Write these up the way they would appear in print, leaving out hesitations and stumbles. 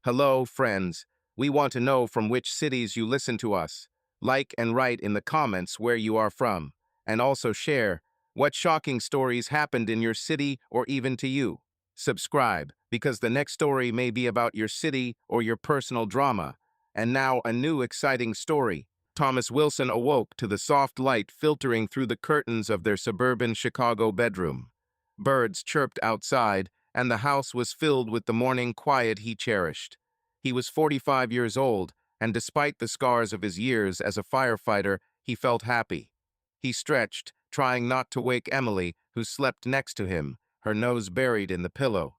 Hello, friends. We want to know from which cities you listen to us. Like and write in the comments where you are from. And also share what shocking stories happened in your city or even to you. Subscribe, because the next story may be about your city or your personal drama. And now a new exciting story. Thomas Wilson awoke to the soft light filtering through the curtains of their suburban Chicago bedroom. Birds chirped outside, and the house was filled with the morning quiet he cherished. He was 45 years old, and despite the scars of his years as a firefighter, he felt happy. He stretched, trying not to wake Emily, who slept next to him, her nose buried in the pillow.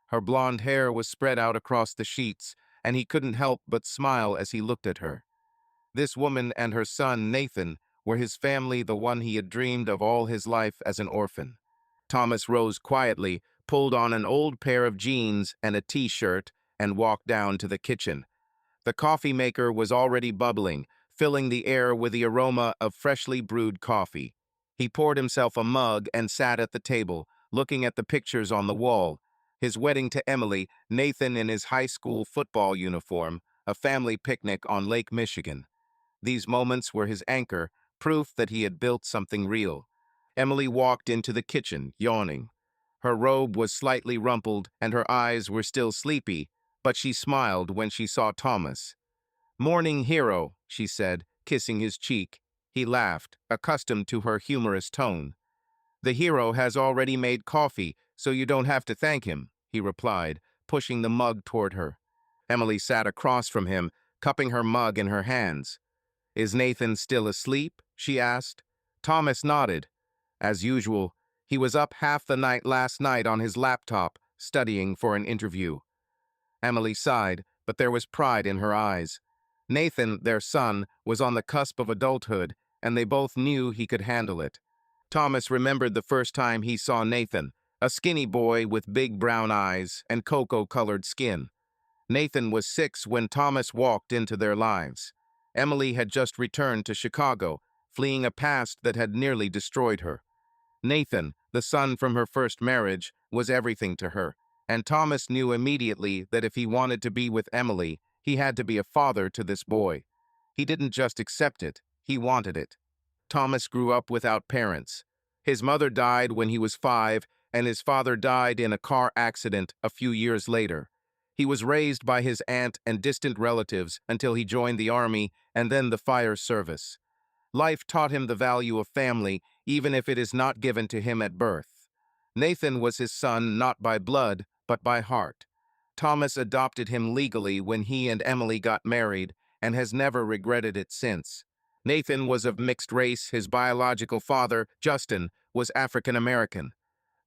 Her blonde hair was spread out across the sheets, and he couldn't help but smile as he looked at her. This woman and her son, Nathan, were his family, the one he had dreamed of all his life as an orphan. Thomas rose quietly, pulled on an old pair of jeans and a t-shirt, and walked down to the kitchen. The coffee maker was already bubbling, filling the air with the aroma of freshly brewed coffee. He poured himself a mug and sat at the table, looking at the pictures on the wall. His wedding to Emily, Nathan in his high school football uniform, a family picnic on Lake Michigan. These moments were his anchor, proof that he had built something real. Emily walked into the kitchen, yawning. Her robe was slightly rumpled and her eyes were still sleepy, but she smiled when she saw Thomas. "Morning, hero," she said, kissing his cheek. He laughed, accustomed to her humorous tone. "The hero has already made coffee, so you don't have to thank him," he replied, pushing the mug toward her. Emily sat across from him, cupping her mug in her hands. "Is Nathan still asleep?" she asked. Thomas nodded. As usual, he was up half the night last night on his laptop, studying for an interview. Emily sighed, but there was pride in her eyes. Nathan, their son, was on the cusp of adulthood, and they both knew he could handle it. Thomas remembered the first time he saw Nathan, a skinny boy with big brown eyes and cocoa-colored skin. Nathan was 6 when Thomas walked into their lives. Emily had just returned to Chicago, fleeing a past that had nearly destroyed her. Nathan, the son from her first marriage, was everything to her, and Thomas knew immediately that if he wanted to be with Emily, he had to be a father to this boy. He didn't just accept it, he wanted it. Thomas grew up without parents. His mother died when he was 5, and his father died in a car accident a few years later. He was raised by his aunt and distant relatives until he joined the army and then the fire service. Life taught him the value of family, even if it is not given to him at birth. Nathan was his son not by blood, but by heart. Thomas adopted him legally when he and Emily got married, and has never regretted it since. Nathan was of mixed race. His biological father, Justin, was African American.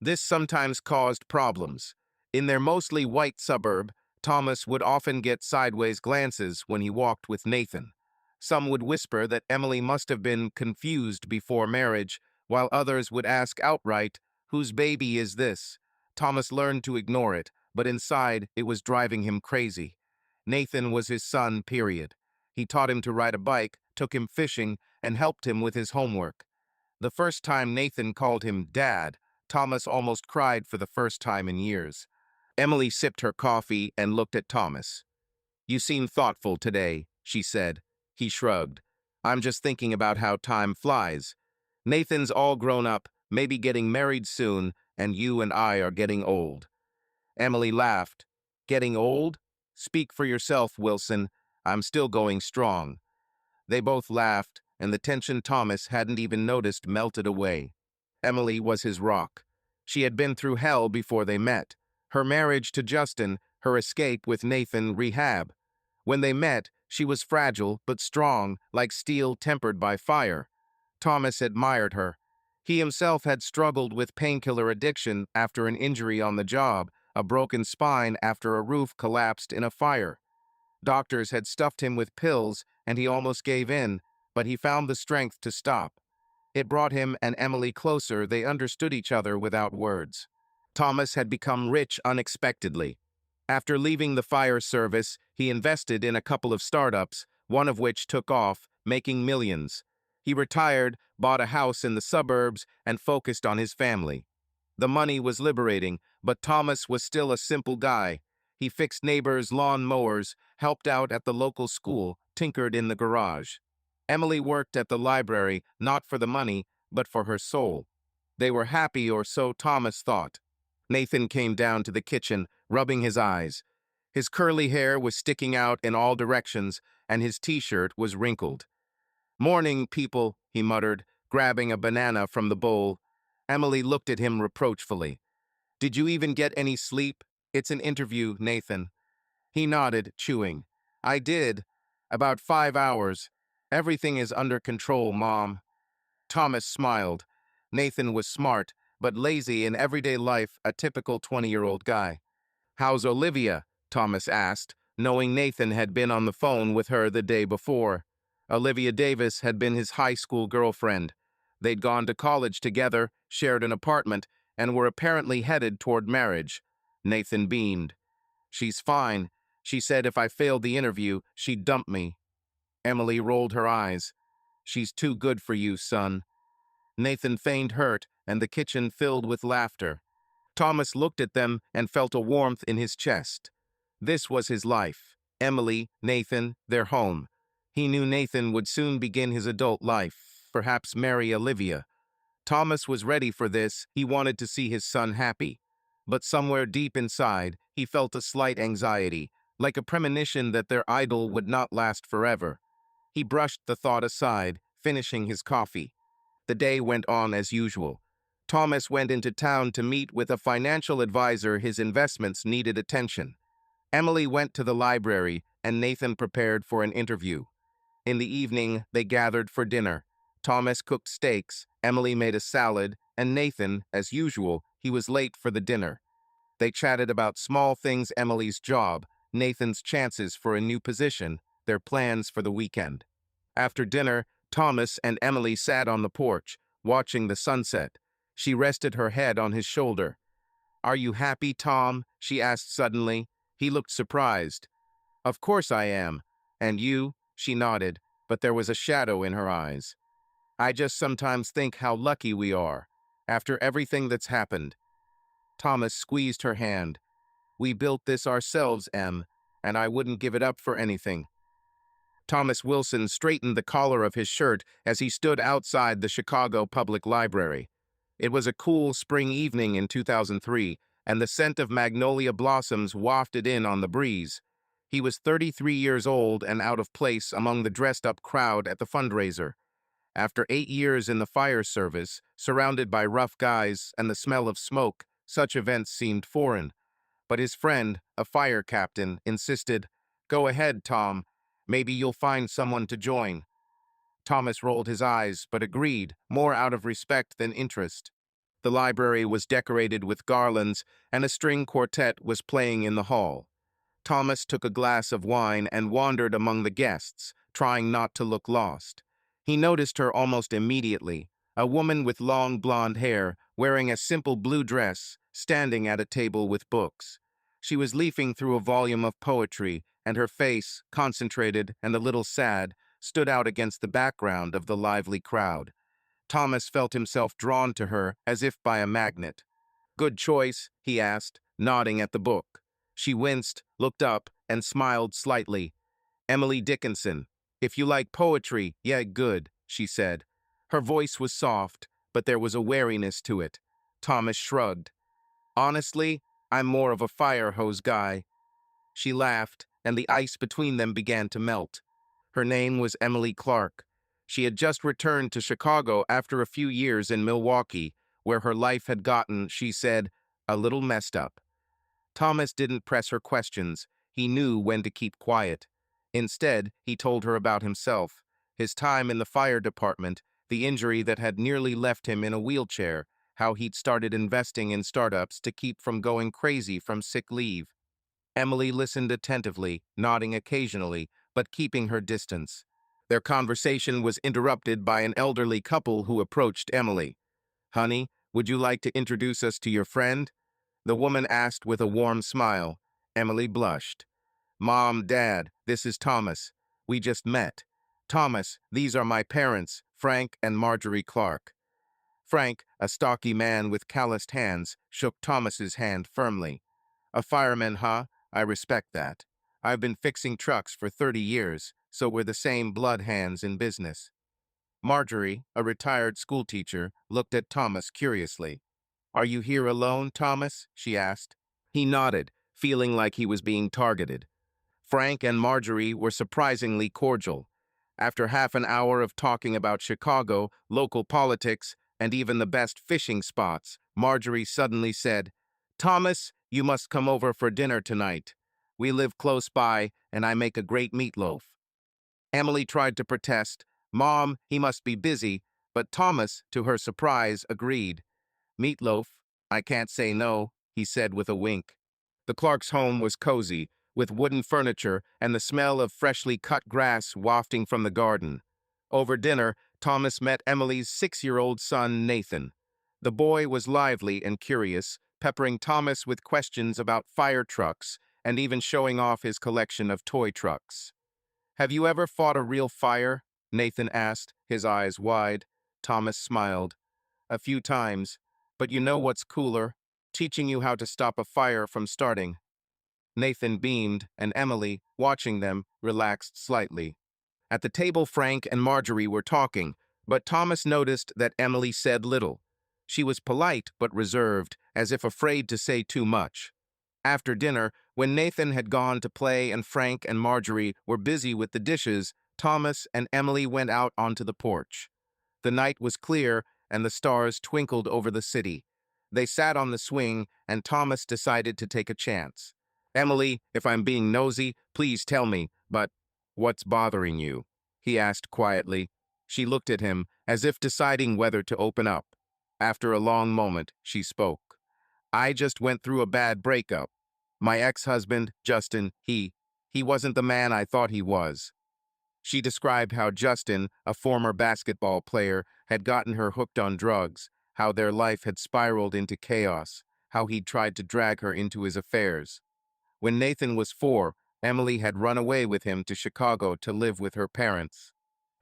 This sometimes caused problems. In their mostly white suburb, Thomas would often get sideways glances when he walked with Nathan. Some would whisper that Emily must have been confused before marriage, while others would ask outright, "Whose baby is this?" Thomas learned to ignore it, but inside it was driving him crazy. Nathan was his son, period. He taught him to ride a bike, took him fishing, and helped him with his homework. The first time Nathan called him Dad, Thomas almost cried for the first time in years. Emily sipped her coffee and looked at Thomas. "You seem thoughtful today," she said. He shrugged. "I'm just thinking about how time flies. Nathan's all grown up, maybe getting married soon, and you and I are getting old." Emily laughed. "Getting old? Speak for yourself, Wilson. I'm still going strong." They both laughed, and the tension Thomas hadn't even noticed melted away. Emily was his rock. She had been through hell before they met. Her marriage to Justin, her escape with Nathan, rehab. When they met, she was fragile but strong, like steel tempered by fire. Thomas admired her. He himself had struggled with painkiller addiction after an injury on the job, a broken spine after a roof collapsed in a fire. Doctors had stuffed him with pills, and he almost gave in, but he found the strength to stop. It brought him and Emily closer. They understood each other without words. Thomas had become rich unexpectedly. After leaving the fire service, he invested in a couple of startups, one of which took off, making millions. He retired, bought a house in the suburbs, and focused on his family. The money was liberating, but Thomas was still a simple guy. He fixed neighbors' lawn mowers, helped out at the local school, tinkered in the garage. Emily worked at the library, not for the money, but for her soul. They were happy, or so Thomas thought. Nathan came down to the kitchen, rubbing his eyes. His curly hair was sticking out in all directions, and his t-shirt was wrinkled. "Morning, people," he muttered, grabbing a banana from the bowl. Emily looked at him reproachfully. "Did you even get any sleep? It's an interview, Nathan." He nodded, chewing. "I did. About 5 hours. Everything is under control, Mom." Thomas smiled. Nathan was smart, but lazy in everyday life, a typical 20-year-old guy. "How's Olivia?" Thomas asked, knowing Nathan had been on the phone with her the day before. Olivia Davis had been his high school girlfriend. They'd gone to college together, shared an apartment, and were apparently headed toward marriage. Nathan beamed. "She's fine. She said if I failed the interview, she'd dump me." Emily rolled her eyes. "She's too good for you, son." Nathan feigned hurt, and the kitchen filled with laughter. Thomas looked at them and felt a warmth in his chest. This was his life. Emily, Nathan, their home. He knew Nathan would soon begin his adult life, perhaps marry Olivia. Thomas was ready for this. He wanted to see his son happy. But somewhere deep inside, he felt a slight anxiety, like a premonition that their idyll would not last forever. He brushed the thought aside, finishing his coffee. The day went on as usual. Thomas went into town to meet with a financial advisor. His investments needed attention. Emily went to the library, and Nathan prepared for an interview. In the evening, they gathered for dinner. Thomas cooked steaks, Emily made a salad, and Nathan, as usual, he was late for the dinner. They chatted about small things: Emily's job, Nathan's chances for a new position, their plans for the weekend. After dinner, Thomas and Emily sat on the porch, watching the sunset. She rested her head on his shoulder. "Are you happy, Tom?" she asked suddenly. He looked surprised. "Of course I am." "And you?" She nodded, but there was a shadow in her eyes. "I just sometimes think how lucky we are, after everything that's happened." Thomas squeezed her hand. "We built this ourselves, Em, and I wouldn't give it up for anything." Thomas Wilson straightened the collar of his shirt as he stood outside the Chicago Public Library. It was a cool spring evening in 2003, and the scent of magnolia blossoms wafted in on the breeze. He was 33 years old and out of place among the dressed-up crowd at the fundraiser. After 8 years in the fire service, surrounded by rough guys and the smell of smoke, such events seemed foreign. But his friend, a fire captain, insisted, "Go ahead, Tom. Maybe you'll find someone to join." Thomas rolled his eyes, but agreed, more out of respect than interest. The library was decorated with garlands, and a string quartet was playing in the hall. Thomas took a glass of wine and wandered among the guests, trying not to look lost. He noticed her almost immediately, a woman with long blonde hair, wearing a simple blue dress, standing at a table with books. She was leafing through a volume of poetry, and her face, concentrated and a little sad, stood out against the background of the lively crowd. Thomas felt himself drawn to her as if by a magnet. "Good choice?" he asked, nodding at the book. She winced, looked up, and smiled slightly. "Emily Dickinson. If you like poetry, yeah, good," she said. Her voice was soft, but there was a wariness to it. Thomas shrugged. "Honestly, I'm more of a fire hose guy." She laughed, and the ice between them began to melt. Her name was Emily Clark. She had just returned to Chicago after a few years in Milwaukee, where her life had gotten, she said, a little messed up. Thomas didn't press her questions. He knew when to keep quiet. Instead, he told her about himself, his time in the fire department, the injury that had nearly left him in a wheelchair, how he'd started investing in startups to keep from going crazy from sick leave. Emily listened attentively, nodding occasionally, but keeping her distance. Their conversation was interrupted by an elderly couple who approached Emily. "Honey, would you like to introduce us to your friend?" The woman asked with a warm smile. Emily blushed. "Mom, Dad, this is Thomas. We just met. Thomas, these are my parents, Frank and Marjorie Clark." Frank, a stocky man with calloused hands, shook Thomas's hand firmly. "A fireman, huh? I respect that. I've been fixing trucks for 30 years, so we're the same blood hands in business. Marjorie, a retired schoolteacher, looked at Thomas curiously. Are you here alone, Thomas? She asked. He nodded, feeling like he was being targeted. Frank and Marjorie were surprisingly cordial. After half an hour of talking about Chicago, local politics, and even the best fishing spots, Marjorie suddenly said, Thomas, you must come over for dinner tonight. We live close by, and I make a great meatloaf. Emily tried to protest. Mom, he must be busy, but Thomas, to her surprise, agreed. Meatloaf, I can't say no, he said with a wink. The Clark's home was cozy, with wooden furniture and the smell of freshly cut grass wafting from the garden. Over dinner, Thomas met Emily's 6-year-old son, Nathan. The boy was lively and curious, peppering Thomas with questions about fire trucks and even showing off his collection of toy trucks. Have you ever fought a real fire? Nathan asked, his eyes wide. Thomas smiled. A few times. But you know what's cooler? Teaching you how to stop a fire from starting. Nathan beamed, and Emily, watching them, relaxed slightly. At the table, Frank and Marjorie were talking, but Thomas noticed that Emily said little. She was polite but reserved, as if afraid to say too much. After dinner, when Nathan had gone to play and Frank and Marjorie were busy with the dishes, Thomas and Emily went out onto the porch. The night was clear, and the stars twinkled over the city. They sat on the swing, and Thomas decided to take a chance. Emily, if I'm being nosy, please tell me, but what's bothering you? He asked quietly. She looked at him, as if deciding whether to open up. After a long moment, she spoke. I just went through a bad breakup. My ex-husband, Justin, he wasn't the man I thought he was. She described how Justin, a former basketball player, had gotten her hooked on drugs, how their life had spiraled into chaos, how he'd tried to drag her into his affairs. When Nathan was 4, Emily had run away with him to Chicago to live with her parents.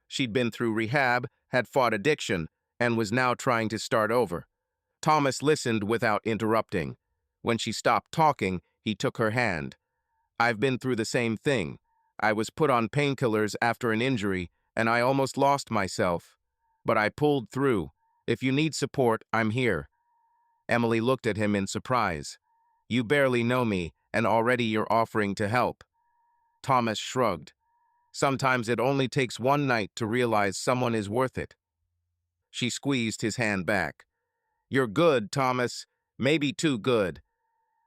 She'd been through rehab, had fought addiction, and was now trying to start over. Thomas listened without interrupting. When she stopped talking, he took her hand. I've been through the same thing. I was put on painkillers after an injury, and I almost lost myself. But I pulled through. If you need support, I'm here. Emily looked at him in surprise. You barely know me, and already you're offering to help. Thomas shrugged. Sometimes it only takes one night to realize someone is worth it. She squeezed his hand back. You're good, Thomas. Maybe too good.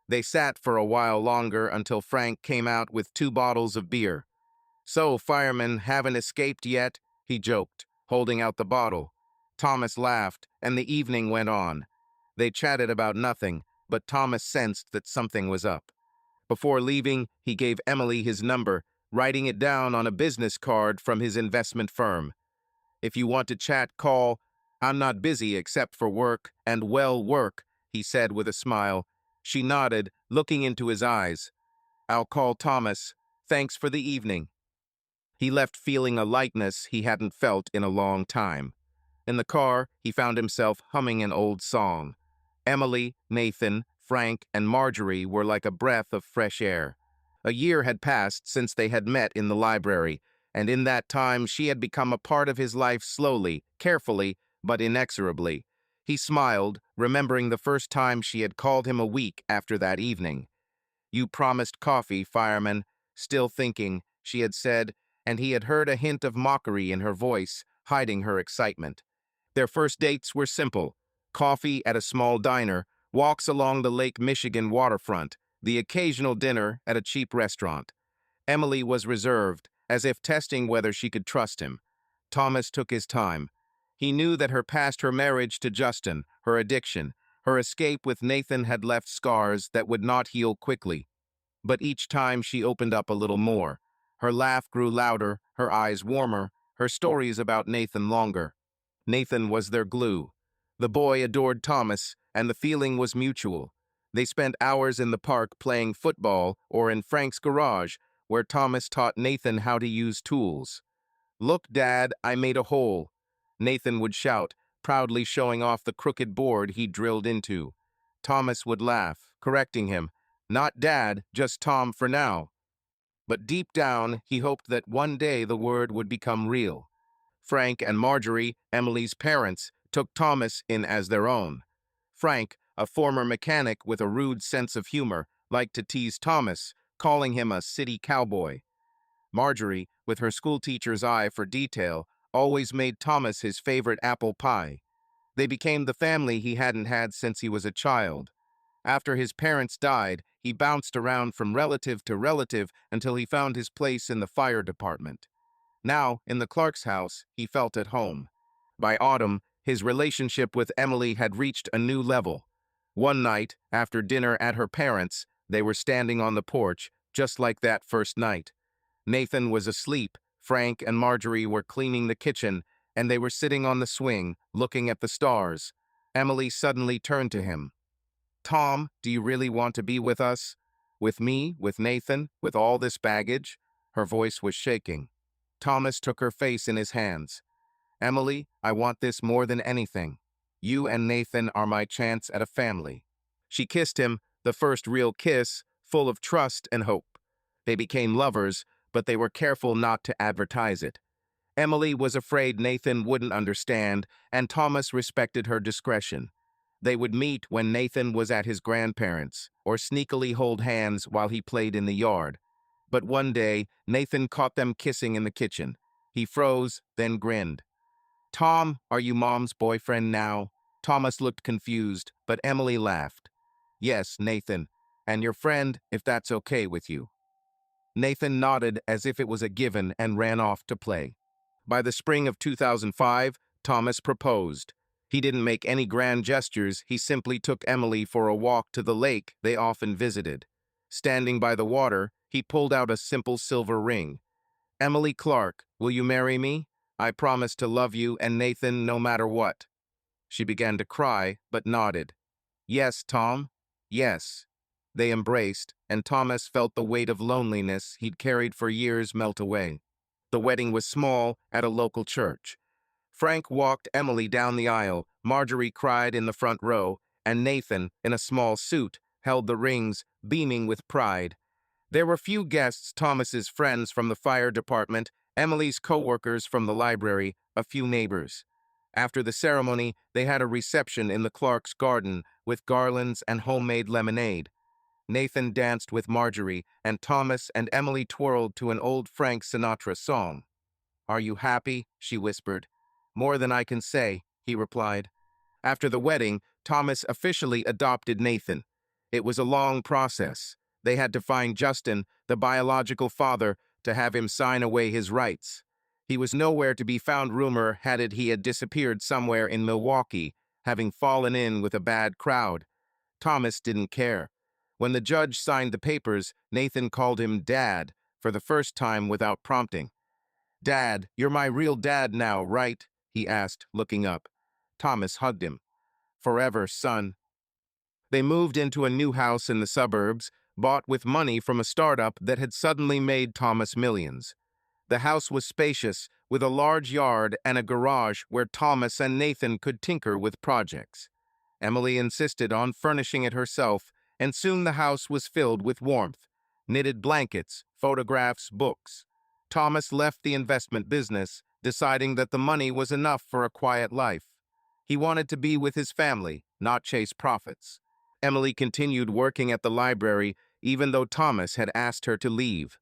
They sat for a while longer until Frank came out with 2 bottles of beer. So, firemen haven't escaped yet? He joked, holding out the bottle. Thomas laughed, and the evening went on. They chatted about nothing, but Thomas sensed that something was up. Before leaving, he gave Emily his number, writing it down on a business card from his investment firm. If you want to chat, call. I'm not busy except for work, and well work, he said with a smile. She nodded, looking into his eyes. I'll call Thomas. Thanks for the evening. He left feeling a lightness he hadn't felt in a long time. In the car, he found himself humming an old song. Emily, Nathan, Frank, and Marjorie were like a breath of fresh air. A year had passed since they had met in the library, and in that time she had become a part of his life slowly, carefully, but inexorably. He smiled, remembering the first time she had called him a week after that evening. You promised coffee, fireman. Still thinking, she had said, and he had heard a hint of mockery in her voice, hiding her excitement. Their first dates were simple. Coffee at a small diner, walks along the Lake Michigan waterfront, the occasional dinner at a cheap restaurant. Emily was reserved, as if testing whether she could trust him. Thomas took his time. He knew that her marriage to Justin, her addiction, her escape with Nathan had left scars that would not heal quickly. But each time she opened up a little more. Her laugh grew louder, her eyes warmer, her stories about Nathan longer. Nathan was their glue. The boy adored Thomas, and the feeling was mutual. They spent hours in the park playing football or in Frank's garage, where Thomas taught Nathan how to use tools. Look, Dad, I made a hole, Nathan would shout, proudly showing off the crooked board he drilled into. Thomas would laugh, correcting him. Not Dad, just Tom for now. But deep down, he hoped that one day the word would become real. Frank and Marjorie, Emily's parents, took Thomas in as their own. Frank, a former mechanic with a rude sense of humor, liked to tease Thomas, calling him a city cowboy. Marjorie, with her schoolteacher's eye for detail, always made Thomas his favorite apple pie. They became the family he hadn't had since he was a child. After his parents died, he bounced around from relative to relative until he found his place in the fire department. Now, in the Clark's house, he felt at home. By autumn, his relationship with Emily had reached a new level. One night, after dinner at her parents', they were standing on the porch, just like that first night. Nathan was asleep, Frank and Marjorie were cleaning the kitchen, and they were sitting on the swing, looking at the stars. Emily suddenly turned to him. "Tom, do you really want to be with us? With me, with Nathan, with all this baggage?" Her voice was shaking. Thomas took her face in his hands. "Emily, I want this more than anything. You and Nathan are my chance at a family." She kissed him, the first real kiss, full of trust and hope. They became lovers, but they were careful not to advertise it. Emily was afraid Nathan wouldn't understand, and Thomas respected her discretion. They would meet when Nathan was at his grandparents', or sneakily hold hands while he played in the yard. But one day, Nathan caught them kissing in the kitchen. He froze, then grinned. "Tom, are you Mom's boyfriend now?" Thomas looked confused, but Emily laughed. "Yes, Nathan, and your friend, if that's okay with you." Nathan nodded as if it was a given and ran off to play. By the spring of 2005, Thomas proposed. He didn't make any grand gestures, he simply took Emily for a walk to the lake they often visited. Standing by the water, he pulled out a simple silver ring. "Emily Clark, will you marry me? I promise to love you and Nathan no matter what." She began to cry, but nodded. "Yes, Tom. Yes." They embraced, and Thomas felt the weight of loneliness he'd carried for years melt away. The wedding was small, at a local church. Frank walked Emily down the aisle, Marjorie cried in the front row, and Nathan, in a small suit, held the rings, beaming with pride. There were few guests: Thomas's friends from the fire department, Emily's co-workers from the library, a few neighbors. After the ceremony, they had a reception in the Clark's garden with garlands and homemade lemonade. Nathan danced with Marjorie, and Thomas and Emily twirled to an old Frank Sinatra song. "Are you happy?" she whispered. "More than I can say," he replied. After the wedding, Thomas officially adopted Nathan. It was a long process. They had to find Justin, the biological father, to have him sign away his rights. He was nowhere to be found. Rumor had it he had disappeared somewhere in Milwaukee, having fallen in with a bad crowd. Thomas didn't care. When the judge signed the papers, Nathan called him Dad for the first time without prompting. "Dad, you're my real dad now, right?" he asked, looking up. Thomas hugged him. "Forever, son." They moved into a new house in the suburbs, bought with money from a startup that had suddenly made Thomas millions. The house was spacious, with a large yard and a garage where Thomas and Nathan could tinker with projects. Emily insisted on furnishing it herself, and soon the house was filled with warmth. Knitted blankets, photographs, books. Thomas left the investment business, deciding that the money was enough for a quiet life. He wanted to be with his family, not chase profits. Emily continued working at the library, even though Thomas had asked her to leave.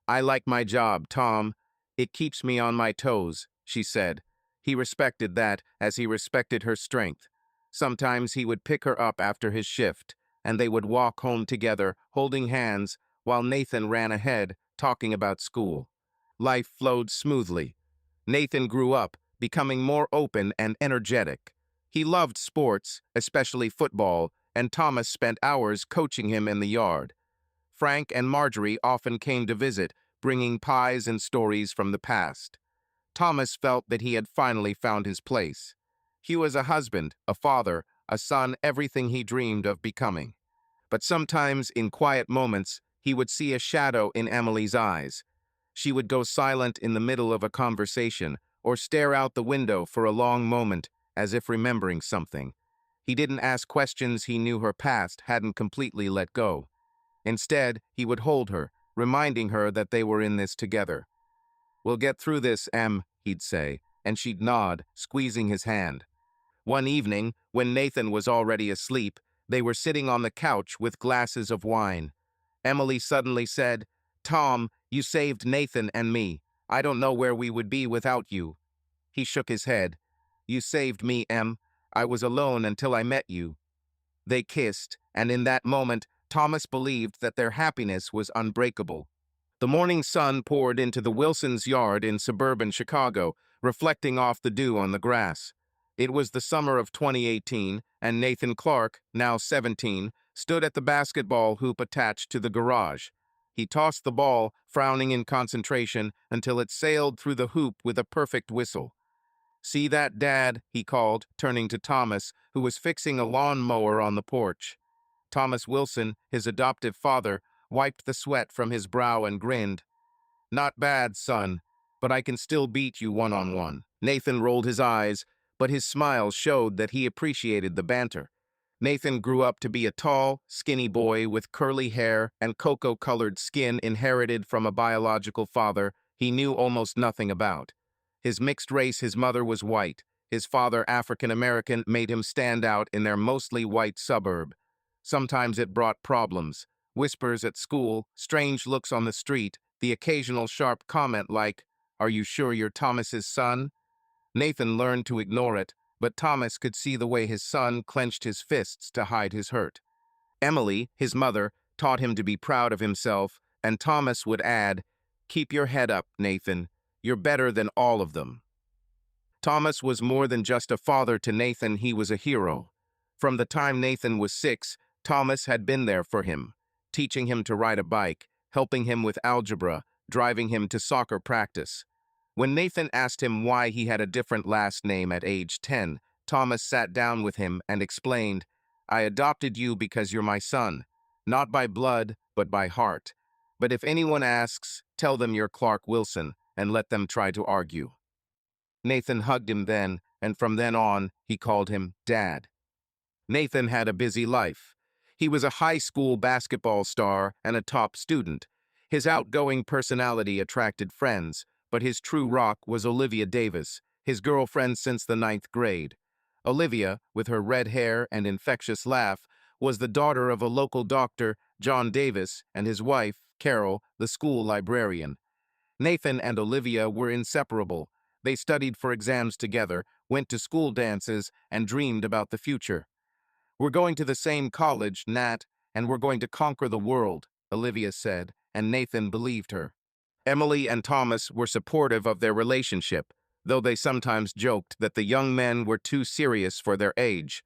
"I like my job, Tom. It keeps me on my toes," she said. He respected that, as he respected her strength. Sometimes he would pick her up after his shift, and they would walk home together, holding hands, while Nathan ran ahead, talking about school. Life flowed smoothly. Nathan grew up, becoming more open and energetic. He loved sports, especially football, and Thomas spent hours coaching him in the yard. Frank and Marjorie often came to visit, bringing pies and stories from the past. Thomas felt that he had finally found his place. He was a husband, a father, a son, everything he dreamed of becoming. But sometimes, in quiet moments, he would see a shadow in Emily's eyes. She would go silent in the middle of a conversation, or stare out the window for a long moment, as if remembering something. He didn't ask questions. He knew her past hadn't completely let go. Instead, he would hold her, reminding her that they were in this together. "We'll get through this, Em," he'd say, and she'd nod, squeezing his hand. One evening, when Nathan was already asleep, they were sitting on the couch with glasses of wine. Emily suddenly said, "Tom, you saved Nathan and me. I don't know where we would be without you." He shook his head. "You saved me, Em. I was alone until I met you." They kissed, and in that moment, Thomas believed that their happiness was unbreakable. The morning sun poured into the Wilsons' yard in suburban Chicago, reflecting off the dew on the grass. It was the summer of 2018, and Nathan Clark, now 17, stood at the basketball hoop attached to the garage. He tossed the ball, frowning in concentration, until it sailed through the hoop with a perfect whistle. "See that, Dad?" he called, turning to Thomas, who was fixing a lawn mower on the porch. Thomas Wilson, his adoptive father, wiped the sweat from his brow and grinned. "Not bad, son, but I can still beat you one-on-one." Nathan rolled his eyes, but his smile showed that he appreciated the banter. Nathan grew up to be a tall, skinny boy with curly hair and cocoa-colored skin inherited from a biological father he knew almost nothing about. His mixed race, his mother was white. His father, African-American, made him stand out in their mostly white suburb. Sometimes it brought problems. Whispers at school, strange looks on the street, the occasional sharp comment like, "Are you sure you're Thomas's son?" Nathan learned to ignore it, but Thomas could see the way his son clenched his fists to hide his hurt. Emily, his mother, taught him to be proud of himself, and Thomas would add, "Keep your head up, Nathan. You're better than all of them." Thomas was more than just a father to Nathan, he was a hero. From the time Nathan was 6, Thomas had been there for him, teaching him to ride a bike, helping him with algebra, driving him to soccer practice. When Nathan asked him why he had a different last name at age 10, Thomas sat down with him and explained, "I adopted you because you're my son, not by blood, but by heart. But if anyone asks, tell them you're Clark Wilson and let them try to argue." Nathan hugged him then, and from then on, he called him Dad. Nathan had a busy life. He was a high school basketball star and a top student. His outgoing personality attracted friends, but his true rock was Olivia Davis, his girlfriend since the 9th grade. Olivia, with her red hair and infectious laugh, was the daughter of a local doctor, John Davis, and his wife, Carol, the school librarian. Nathan and Olivia were inseparable. They studied for exams together, went to school dances, and dreamed about the future. "We're going to the same college, Nat, and we're going to conquer the world," Olivia said, and Nathan believed her. Emily and Thomas were supportive of their relationship, though they sometimes joked that the young men were too serious for their age.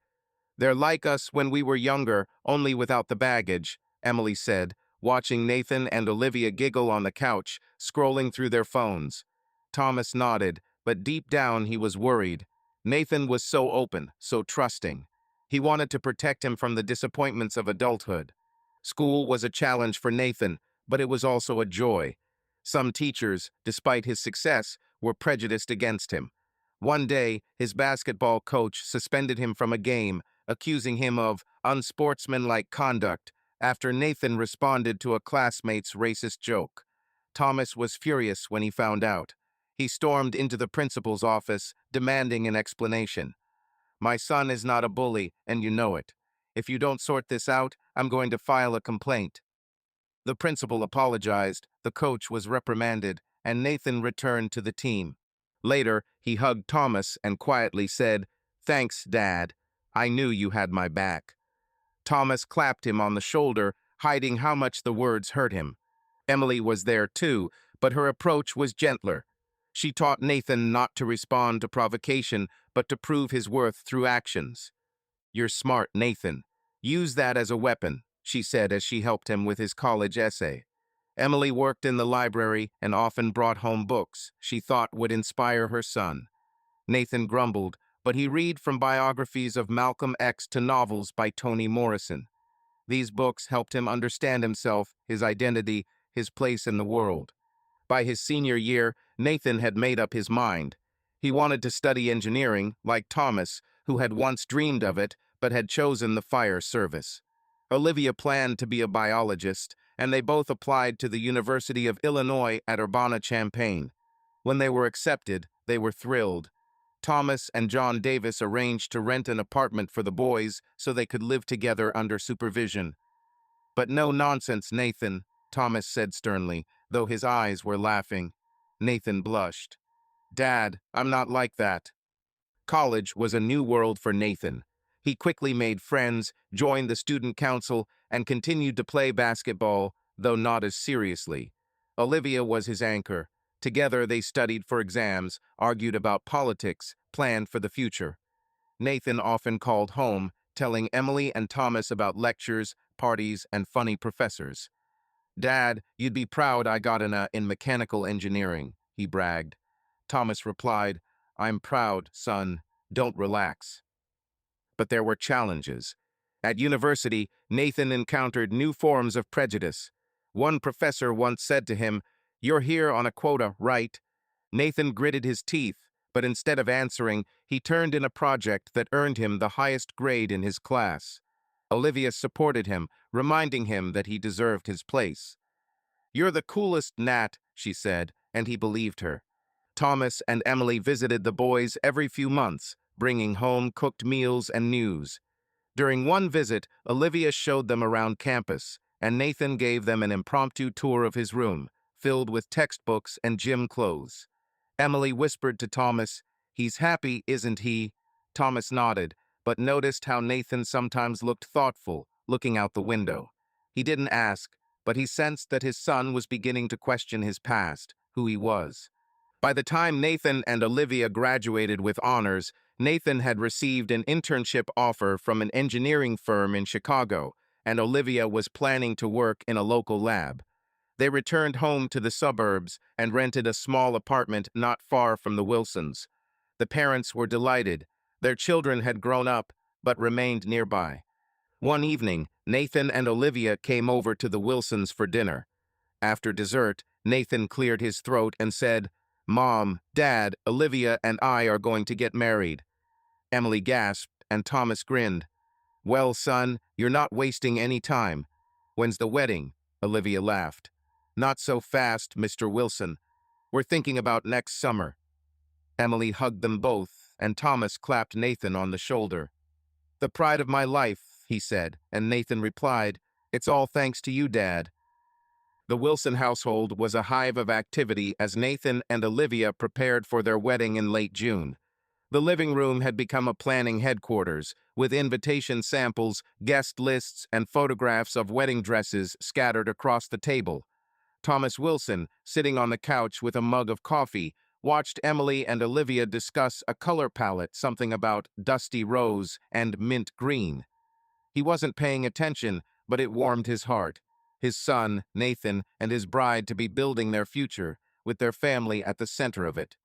"They're like us when we were younger, only without the baggage," Emily said, watching Nathan and Olivia giggle on the couch, scrolling through their phones. Thomas nodded, but deep down he was worried. Nathan was so open, so trusting. He wanted to protect him from the disappointments of adulthood. School was a challenge for Nathan, but it was also a joy. Some teachers, despite his success, were prejudiced against him. One day, his basketball coach suspended him from a game, accusing him of unsportsmanlike conduct after Nathan responded to a classmate's racist joke. Thomas was furious when he found out. He stormed into the principal's office, demanding an explanation. "My son is not a bully, and you know it. If you don't sort this out, I'm going to file a complaint." The principal apologized, the coach was reprimanded, and Nathan returned to the team. Later, he hugged Thomas and quietly said, "Thanks, Dad. I knew you had my back." Thomas clapped him on the shoulder, hiding how much the words hurt him. Emily was there too, but her approach was gentler. She taught Nathan not to respond to provocation, but to prove his worth through actions. "You're smart, Nathan. Use that as a weapon," she said as she helped him with his college essay. Emily worked in the library and often brought home books she thought would inspire her son. Nathan grumbled, but he read from biographies of Malcolm X to novels by Toni Morrison. These books helped him understand himself, his identity, his place in the world. By his senior year, Nathan had made up his mind. He wanted to study engineering, like Thomas, who had once dreamed of it, but had chosen the fire service. Olivia planned to be a biologist, and they both applied to the University of Illinois at Urbana-Champaign. When they were accepted, they were thrilled. Thomas and John Davis arranged to rent an apartment for the boys so they could live together under supervision. "But no nonsense, Nathan," Thomas said sternly, though his eyes were laughing. Nathan blushed. "Dad, I'm not like that." College was a new world for Nathan. He quickly made friends, joined the student council, and continued to play basketball, though not as seriously. Olivia was his anchor. Together they studied for exams, argued about politics, planned for the future. Nathan often called home, telling Emily and Thomas about lectures, parties, and funny professors. "Dad, you'd be proud I got an A in mechanical engineering," he bragged. Thomas replied, "I'm proud, son. Don't relax." But there were challenges. At university, Nathan encountered new forms of prejudice. One professor once said to him, "You're here on a quota, right?" Nathan gritted his teeth, but instead of answering, he turned in a project that earned him the highest grade in his class. Olivia supported him, reminding him that he deserved his place. "You're the coolest, Nat," she said, and he believed her. Thomas and Emily visited the boys every few months, bringing home cooked meals and news. During one visit, Olivia showed them around campus, and Nathan gave them an impromptu tour of his room, filled with textbooks and gym clothes. Emily whispered to Thomas, "He's happy, isn't he?" Thomas nodded, but noticed how Nathan sometimes looked thoughtful, looking out the window. He didn't ask, but he sensed that his son was beginning to question his past, who he was. By the time Nathan and Olivia graduated with honors, Nathan had received an internship offer from an engineering firm in Chicago, and Olivia was planning to work in a local lab. They returned home to the suburbs and rented a small apartment not far from the Wilsons. The parents were delighted. Their children had grown up, but remained nearby. One evening, Nathan and Olivia came over to the Wilsons for dinner. After dessert, Nathan cleared his throat and said, "Mom, Dad, Olivia and I are going to get married." Emily gasped, and Thomas grinned. "Well, son, you're not wasting any time. When's the wedding?" Olivia laughed. "Not so fast, Mr. Wilson. We're thinking about next summer." Emily hugged them both, and Thomas clapped Nathan on the shoulder. "The pride of my life," he said, and Nathan replied, "It's all thanks to you, Dad." The Wilson household was a hive of activity as Nathan and Olivia prepared for their wedding in late June. The living room had become a planning headquarters, with invitation samples, guest lists, and photographs of wedding dresses scattered across the table. Thomas Wilson, sitting on the couch with a mug of coffee, watched Emily and Olivia discuss a color palette, something about dusty rose and mint green. He wasn't paying attention, but it warmed his heart. His son, Nathan, and his bride to be building their future, with their family at the center of it.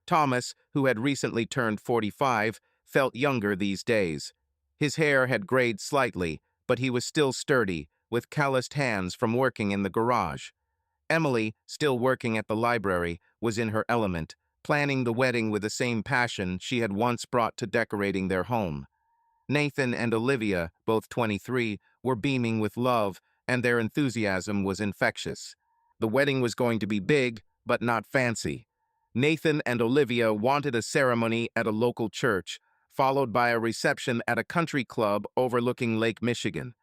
Thomas, who had recently turned 45, felt younger these days. His hair had grayed slightly, but he was still sturdy, with calloused hands from working in the garage. Emily, still working at the library, was in her element, planning the wedding with the same passion she had once brought to decorating their home. Nathan and Olivia, both 23, were beaming with love, and their enthusiasm was infectious. The wedding was going to be big, but not fancy. Nathan and Olivia wanted a ceremony at a local church, followed by a reception at a country club overlooking Lake Michigan.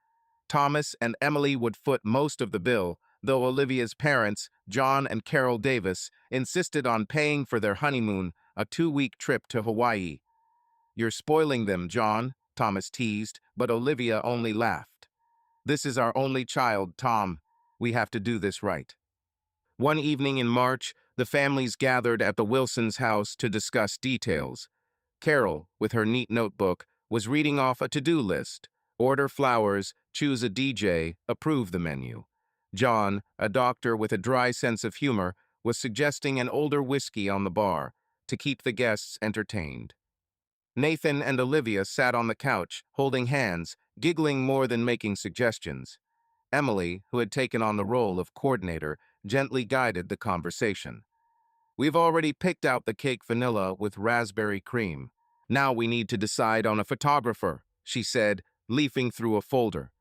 Thomas and Emily would foot most of the bill, though Olivia's parents, John and Carol Davis, insisted on paying for their honeymoon, a 2-week trip to Hawaii. "You're spoiling them, John," Thomas teased, but Olivia only laughed. "This is our only child, Tom. We have to do this right." One evening in March, the families gathered at the Wilsons' house to discuss details. Carol, with her neat notebook, was reading off a to-do list. Order flowers, choose a DJ, approve the menu. John, a doctor with a dry sense of humor, was suggesting an older whiskey on the bar to keep the guests entertained. Nathan and Olivia sat on the couch, holding hands, giggling more than making suggestions. Emily, who had taken on the role of coordinator, gently guided the conversation. "We've already picked out the cake vanilla with raspberry cream. Now we need to decide on a photographer," she said, leafing through a folder.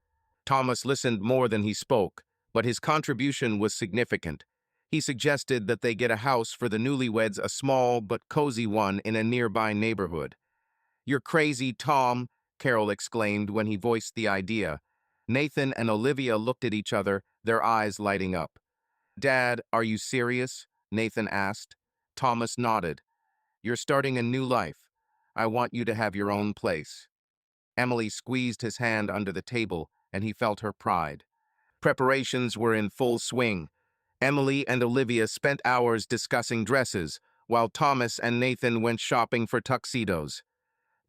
Thomas listened more than he spoke, but his contribution was significant. He suggested that they get a house for the newlyweds, a small but cozy one in a nearby neighborhood. "You're crazy, Tom," Carol exclaimed when he voiced the idea. Nathan and Olivia looked at each other, their eyes lighting up. "Dad, are you serious?" Nathan asked. Thomas nodded. "You're starting a new life. I want you to have your own place." Emily squeezed his hand under the table, and he felt her pride. Preparations were in full swing. Emily and Olivia spent hours discussing dresses, while Thomas and Nathan went shopping for tuxedos.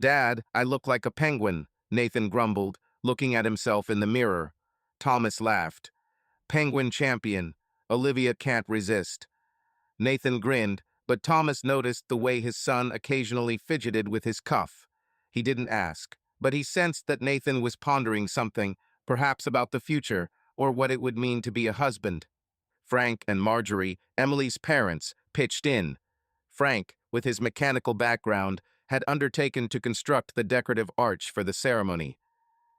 "Dad, I look like a penguin," Nathan grumbled, looking at himself in the mirror. Thomas laughed. "Penguin champion. Olivia can't resist." Nathan grinned, but Thomas noticed the way his son occasionally fidgeted with his cuff. He didn't ask, but he sensed that Nathan was pondering something, perhaps about the future, or what it would mean to be a husband. Frank and Marjorie, Emily's parents, pitched in. Frank, with his mechanical background, had undertaken to construct the decorative arch for the ceremony.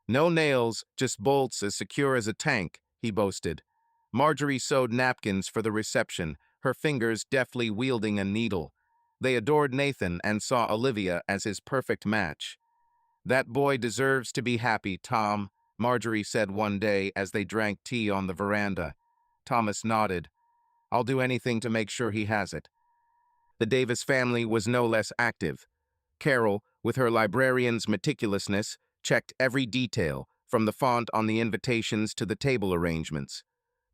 "No nails, just bolts as secure as a tank," he boasted. Marjorie sewed napkins for the reception, her fingers deftly wielding a needle. They adored Nathan and saw Olivia as his perfect match. "That boy deserves to be happy, Tom," Marjorie said one day as they drank tea on the veranda. Thomas nodded. "I'll do anything to make sure he has it." The Davis family was no less active. Carol, with her librarian's meticulousness, checked every detail, from the font on the invitations to the table arrangements.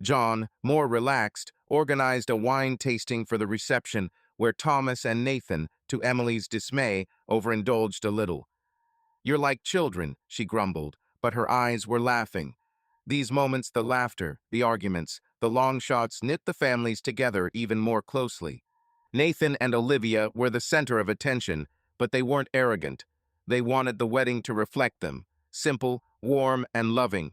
John, more relaxed, organized a wine tasting for the reception where Thomas and Nathan, to Emily's dismay, overindulged a little. "You're like children," she grumbled, but her eyes were laughing. These moments, the laughter, the arguments, the long shots, knit the families together even more closely. Nathan and Olivia were the center of attention, but they weren't arrogant. They wanted the wedding to reflect them, simple, warm, and loving.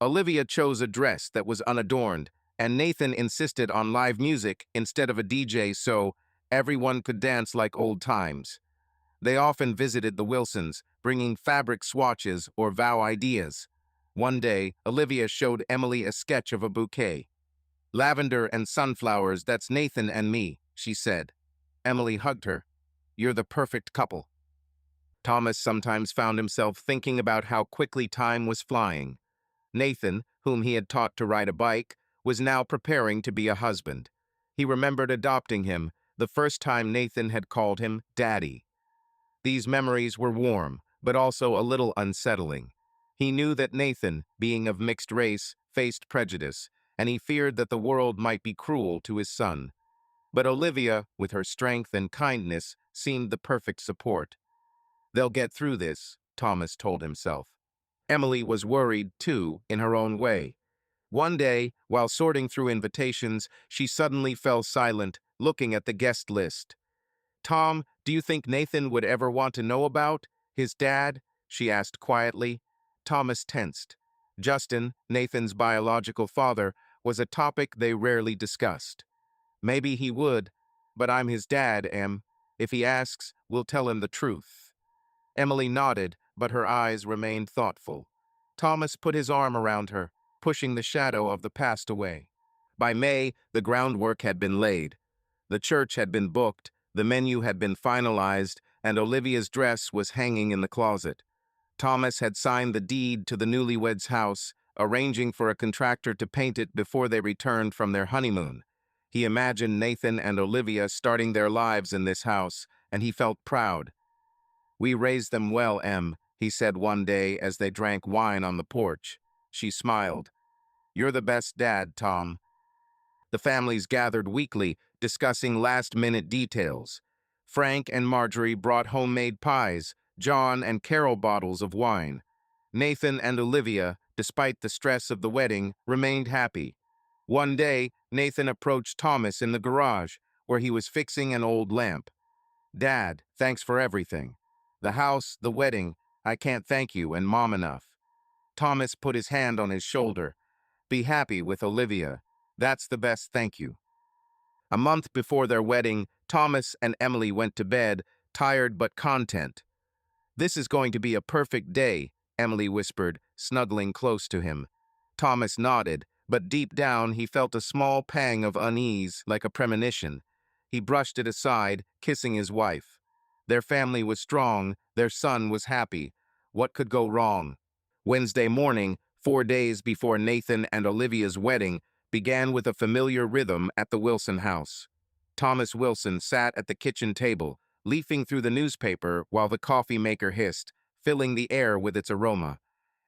Olivia chose a dress that was unadorned, and Nathan insisted on live music instead of a DJ so everyone could dance like old times. They often visited the Wilsons, bringing fabric swatches or vow ideas. One day, Olivia showed Emily a sketch of a bouquet. "Lavender and sunflowers, that's Nathan and me," she said. Emily hugged her. "You're the perfect couple." Thomas sometimes found himself thinking about how quickly time was flying. Nathan, whom he had taught to ride a bike, was now preparing to be a husband. He remembered adopting him, the first time Nathan had called him Daddy. These memories were warm, but also a little unsettling. He knew that Nathan, being of mixed race, faced prejudice, and he feared that the world might be cruel to his son. But Olivia, with her strength and kindness, seemed the perfect support. "They'll get through this," Thomas told himself. Emily was worried, too, in her own way. One day, while sorting through invitations, she suddenly fell silent, looking at the guest list. "Tom, do you think Nathan would ever want to know about his dad?" she asked quietly. Thomas tensed. Justin, Nathan's biological father, was a topic they rarely discussed. "Maybe he would, but I'm his dad, Em. If he asks, we'll tell him the truth." Emily nodded, but her eyes remained thoughtful. Thomas put his arm around her, pushing the shadow of the past away. By May, the groundwork had been laid. The church had been booked, the menu had been finalized, and Olivia's dress was hanging in the closet. Thomas had signed the deed to the newlyweds' house, arranging for a contractor to paint it before they returned from their honeymoon. He imagined Nathan and Olivia starting their lives in this house, and he felt proud. "We raised them well, Em," he said one day as they drank wine on the porch. She smiled. "You're the best dad, Tom." The families gathered weekly, discussing last-minute details. Frank and Marjorie brought homemade pies, John and Carol bottles of wine. Nathan and Olivia, despite the stress of the wedding, remained happy. One day, Nathan approached Thomas in the garage, where he was fixing an old lamp. "Dad, thanks for everything. The house, the wedding, I can't thank you and Mom enough." Thomas put his hand on his shoulder. "Be happy with Olivia. That's the best thank you." A month before their wedding, Thomas and Emily went to bed, tired but content. "This is going to be a perfect day," Emily whispered, snuggling close to him. Thomas nodded, but deep down he felt a small pang of unease, like a premonition. He brushed it aside, kissing his wife. Their family was strong, their son was happy. What could go wrong? Wednesday morning, 4 days before Nathan and Olivia's wedding, began with a familiar rhythm at the Wilson house. Thomas Wilson sat at the kitchen table, leafing through the newspaper while the coffee maker hissed, filling the air with its aroma.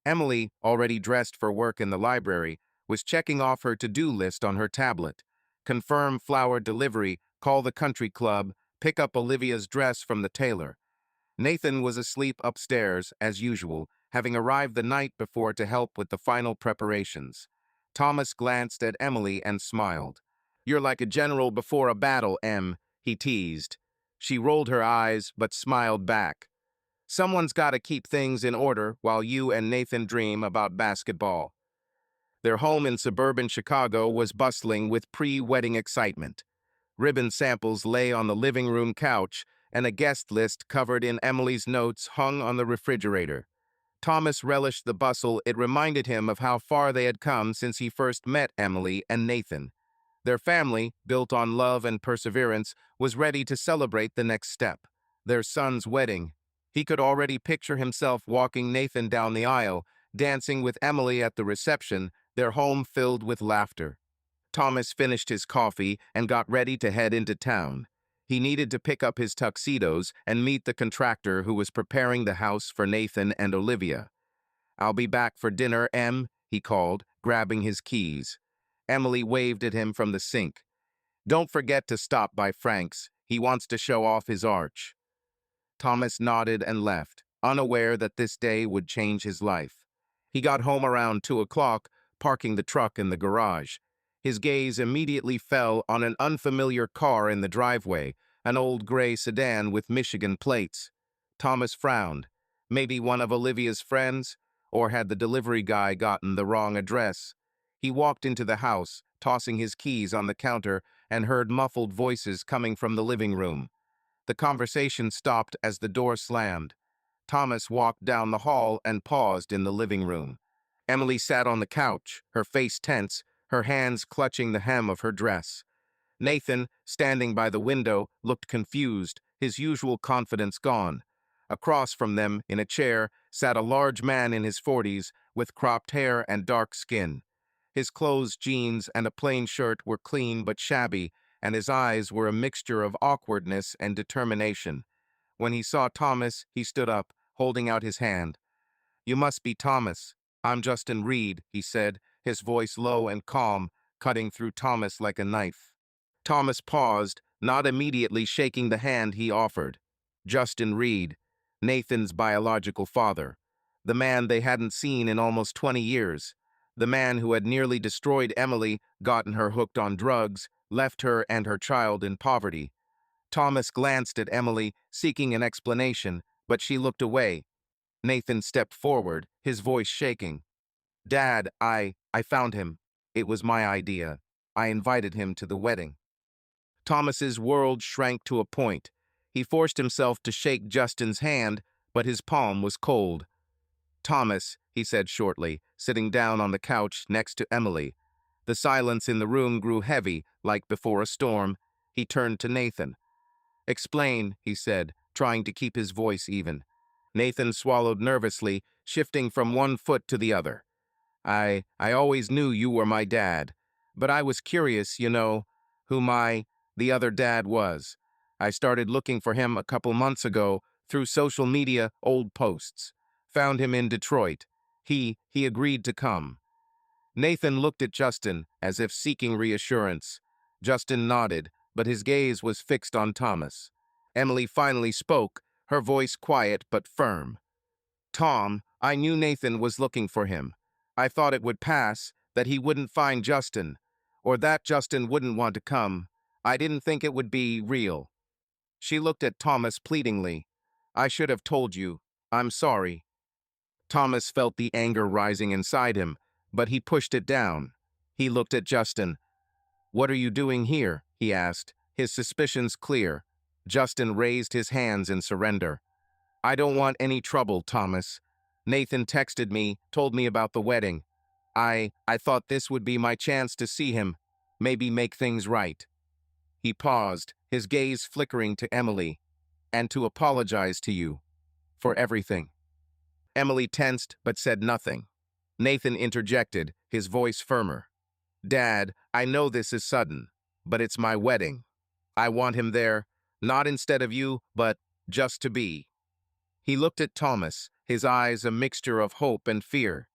Emily, already dressed for work in the library, was checking off her to-do list on her tablet. Confirm flower delivery, call the country club, pick up Olivia's dress from the tailor. Nathan was asleep upstairs, as usual, having arrived the night before to help with the final preparations. Thomas glanced at Emily and smiled. "You're like a general before a battle, Em," he teased. She rolled her eyes, but smiled back. "Someone's got to keep things in order while you and Nathan dream about basketball." Their home in suburban Chicago was bustling with pre-wedding excitement. Ribbon samples lay on the living room couch, and a guest list covered in Emily's notes hung on the refrigerator. Thomas relished the bustle. It reminded him of how far they had come since he first met Emily and Nathan. Their family, built on love and perseverance, was ready to celebrate the next step, their son's wedding. He could already picture himself walking Nathan down the aisle, dancing with Emily at the reception, their home filled with laughter. Thomas finished his coffee and got ready to head into town. He needed to pick up his tuxedos and meet the contractor who was preparing the house for Nathan and Olivia. "I'll be back for dinner, Em," he called, grabbing his keys. Emily waved at him from the sink. "Don't forget to stop by Frank's. He wants to show off his arch." Thomas nodded and left, unaware that this day would change his life. He got home around 2 o'clock, parking the truck in the garage. His gaze immediately fell on an unfamiliar car in the driveway, an old gray sedan with Michigan plates. Thomas frowned. Maybe one of Olivia's friends? Or had the delivery guy gotten the wrong address? He walked into the house, tossing his keys on the counter, and heard muffled voices coming from the living room. The conversation stopped as the door slammed. Thomas walked down the hall and paused in the living room. Emily sat on the couch, her face tense, her hands clutching the hem of her dress. Nathan, standing by the window, looked confused, his usual confidence gone. Across from them, in a chair, sat a large man in his 40s, with cropped hair and dark skin. His clothes, jeans, and a plain shirt were clean but shabby, and his eyes were a mixture of awkwardness and determination. When he saw Thomas, he stood up, holding out his hand. "You must be Thomas. I'm Justin Reed," he said, his voice low and calm, cutting through Thomas like a knife. Thomas paused, not immediately shaking the hand he offered. Justin Reed, Nathan's biological father. The man they hadn't seen in almost 20 years. The man who had nearly destroyed Emily, gotten her hooked on drugs, left her and her child in poverty. Thomas glanced at Emily, seeking an explanation, but she looked away. Nathan stepped forward, his voice shaking. "Dad, I found him. It was my idea. I invited him to the wedding." Thomas's world shrank to a point. He forced himself to shake Justin's hand, but his palm was cold. "Thomas," he said shortly, sitting down on the couch next to Emily. The silence in the room grew heavy, like before a storm. He turned to Nathan. "Explain," he said, trying to keep his voice even. Nathan swallowed nervously, shifting from one foot to the other. I always knew you were my dad, but I was curious, who the other dad was. I started looking for him a couple months ago through social media old posts. Found him in Detroit. He agreed to come." Nathan looked at Justin as if seeking reassurance. Justin nodded, but his gaze was fixed on Thomas. Emily finally spoke, her voice quiet but firm. "Tom, I knew Nathan was looking for him. I thought it would pass, that he wouldn't find Justin, or that Justin wouldn't want to come. I didn't think it would be real." She looked at Thomas pleadingly. "I should have told you. I'm sorry." Thomas felt the anger rising inside him, but he pushed it down. He looked at Justin. "What are you doing here?" he asked, his suspicions clear. Justin raised his hands in surrender. "I don't want any trouble, Thomas. Nathan texted me, told me about the wedding. I thought this would be my chance to see him, maybe make things right." He paused, his gaze flickering to Emily. "And to apologize to you for everything." Emily tensed but said nothing. Nathan interjected, his voice firmer. "Dad, I know this is sudden, but it's my wedding. I want him there, not instead of you, but just to be." He looked at Thomas, his eyes a mixture of hope and fear.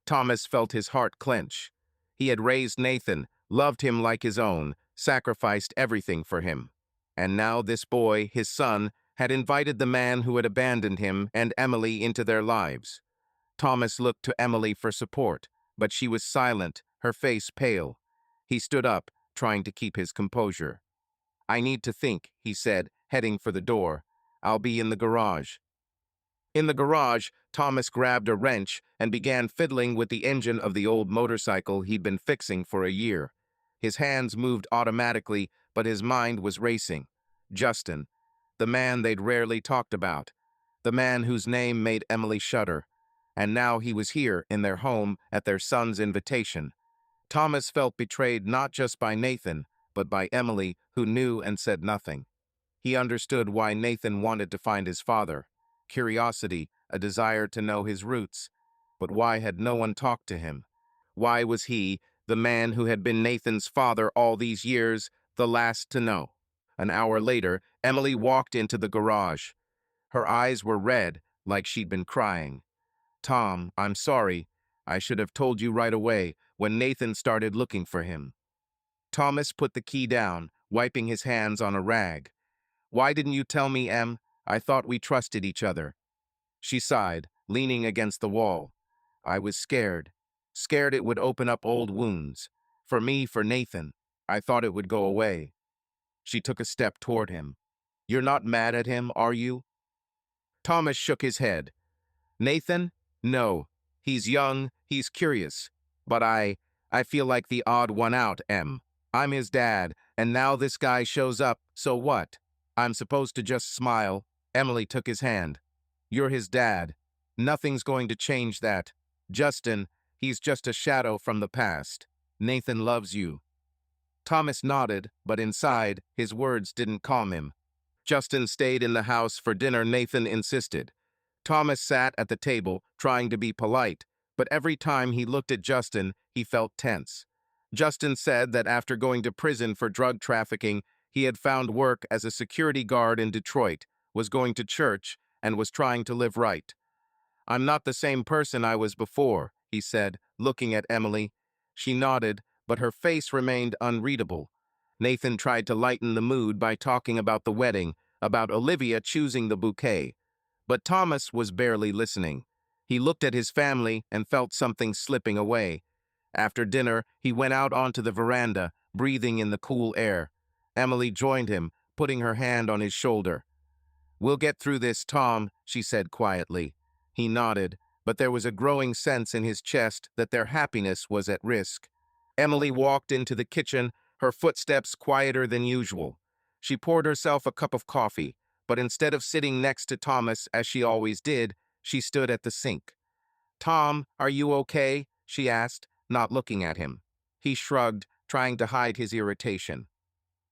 Thomas felt his heart clench. He had raised Nathan, loved him like his own, sacrificed everything for him. And now this boy, his son, had invited the man who had abandoned him and Emily into their lives. Thomas looked to Emily for support, but she was silent, her face pale. He stood up, trying to keep his composure. "I need to think," he said, heading for the door. "I'll be in the garage." In the garage, Thomas grabbed a wrench and began fiddling with the engine of the old motorcycle he'd been fixing for a year. His hands moved automatically, but his mind was racing. Justin, the man they'd rarely talked about, the man whose name made Emily shudder. And now he was here in their home at their son's invitation. Thomas felt betrayed not just by Nathan, but by Emily, who knew and said nothing. He understood why Nathan wanted to find his father. Curiosity, a desire to know his roots. But why had no one talked to him? Why was he, the man who had been Nathan's father all these years, the last to know? An hour later, Emily walked into the garage. Her eyes were red, like she'd been crying. "Tom, I'm sorry. I should have told you right away when Nathan started looking for him." Thomas put the key down, wiping his hands on a rag. "Why didn't you tell me, Em? I thought we trusted each other." She sighed, leaning against the wall. "I was scared. Scared it would open up old wounds. For me, for Nathan. I thought it would go away." She took a step toward him. "You're not mad at him, are you?" Thomas shook his head. "Nathan? No. He's young, he's curious. But I feel like the odd one out, Em. I'm his dad, and now this guy shows up, so what? I'm supposed to just smile." Emily took his hand. "You're his dad. Nothing's going to change that. Justin, he's just a shadow from the past. Nathan loves you." Thomas nodded, but inside, his words didn't calm him. Justin stayed in the house for dinner, Nathan insisted. Thomas sat at the table, trying to be polite, but every time he looked at Justin, he felt tense. Justin said that after going to prison for drug trafficking, he had found work as a security guard in Detroit, was going to church, and was trying to live right. "I'm not the same person I was before," he said, looking at Emily. She nodded, but her face remained unreadable. Nathan tried to lighten the mood by talking about the wedding, about Olivia choosing the bouquet. But Thomas was barely listening. He looked at his family and felt something slipping away. After dinner, he went out onto the veranda, breathing in the cool air. Emily joined him, putting her hand on his shoulder. "We'll get through this, Tom," she said quietly. He nodded, but there was a growing sense in his chest that their happiness was at risk. Emily walked into the kitchen, her footsteps quieter than usual. She poured herself a cup of coffee, but instead of sitting next to Thomas as she always did, she stood at the sink. "Tom, are you okay?" she asked, not looking at him. He shrugged, trying to hide his irritation.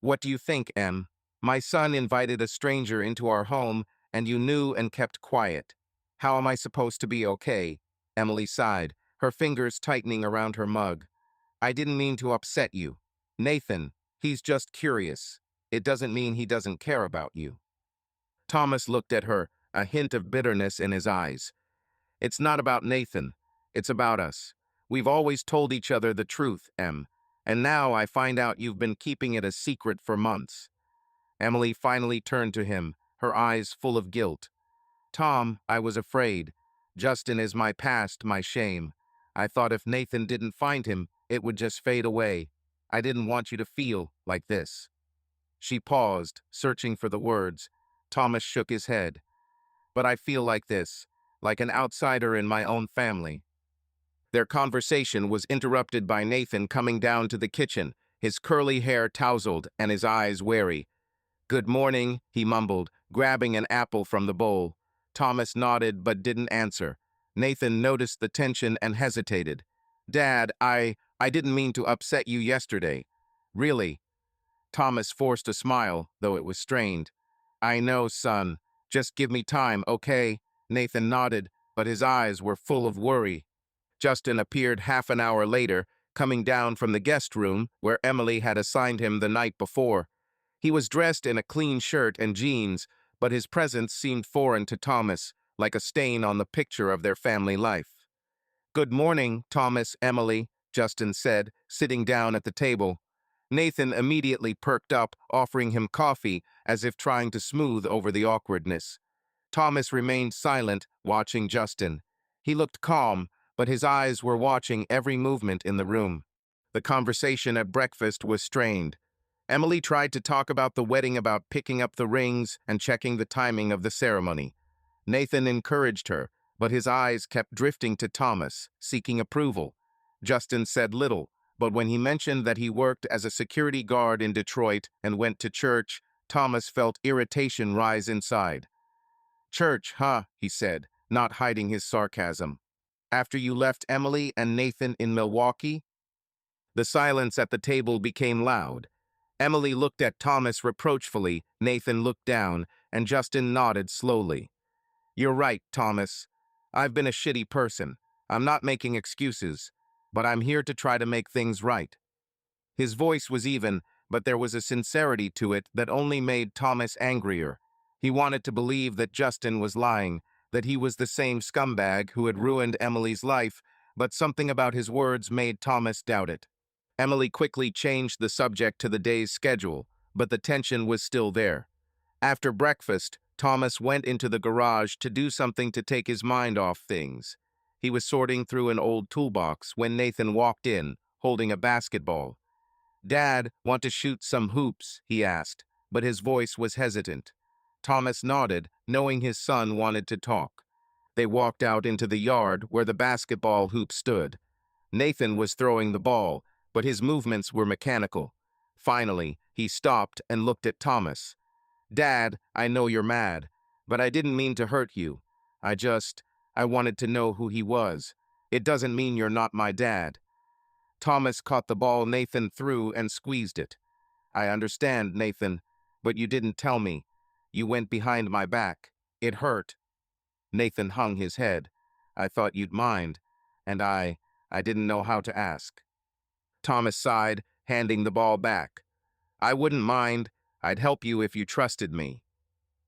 "What do you think, Em? My son invited a stranger into our home, and you knew and kept quiet. How am I supposed to be okay?" Emily sighed, her fingers tightening around her mug. "I didn't mean to upset you. Nathan, he's just curious. It doesn't mean he doesn't care about you." Thomas looked at her, a hint of bitterness in his eyes. "It's not about Nathan. It's about us. We've always told each other the truth, Em. And now I find out you've been keeping it a secret for months." Emily finally turned to him, her eyes full of guilt. "Tom, I was afraid. Justin is my past, my shame. I thought if Nathan didn't find him, it would just fade away. I didn't want you to feel like this." She paused, searching for the words. Thomas shook his head. "But I feel like this, like an outsider in my own family." Their conversation was interrupted by Nathan coming down to the kitchen, his curly hair tousled and his eyes wary. "Good morning," he mumbled, grabbing an apple from the bowl. Thomas nodded but didn't answer. Nathan noticed the tension and hesitated. Dad, I didn't mean to upset you yesterday. Really? Thomas forced a smile, though it was strained. I know, son. Just give me time, okay? Nathan nodded, but his eyes were full of worry. Justin appeared half an hour later, coming down from the guest room where Emily had assigned him the night before. He was dressed in a clean shirt and jeans, but his presence seemed foreign to Thomas, like a stain on the picture of their family life. Good morning, Thomas, Emily, Justin said, sitting down at the table. Nathan immediately perked up, offering him coffee, as if trying to smooth over the awkwardness. Thomas remained silent, watching Justin. He looked calm, but his eyes were watching every movement in the room. The conversation at breakfast was strained. Emily tried to talk about the wedding, about picking up the rings and checking the timing of the ceremony. Nathan encouraged her, but his eyes kept drifting to Thomas, seeking approval. Justin said little, but when he mentioned that he worked as a security guard in Detroit and went to church, Thomas felt irritation rise inside. Church, huh? He said, not hiding his sarcasm. After you left Emily and Nathan in Milwaukee? The silence at the table became loud. Emily looked at Thomas reproachfully, Nathan looked down, and Justin nodded slowly. You're right, Thomas. I've been a shitty person. I'm not making excuses, but I'm here to try to make things right. His voice was even, but there was a sincerity to it that only made Thomas angrier. He wanted to believe that Justin was lying, that he was the same scumbag who had ruined Emily's life, but something about his words made Thomas doubt it. Emily quickly changed the subject to the day's schedule, but the tension was still there. After breakfast, Thomas went into the garage to do something to take his mind off things. He was sorting through an old toolbox when Nathan walked in, holding a basketball. Dad, want to shoot some hoops? He asked, but his voice was hesitant. Thomas nodded, knowing his son wanted to talk. They walked out into the yard where the basketball hoop stood. Nathan was throwing the ball, but his movements were mechanical. Finally, he stopped and looked at Thomas. Dad, I know you're mad, but I didn't mean to hurt you. I wanted to know who he was. It doesn't mean you're not my dad. Thomas caught the ball Nathan threw and squeezed it. I understand, Nathan, but you didn't tell me. You went behind my back. It hurt. Nathan hung his head. I thought you'd mind, and I didn't know how to ask. Thomas sighed, handing the ball back. I wouldn't mind. I'd help you if you trusted me.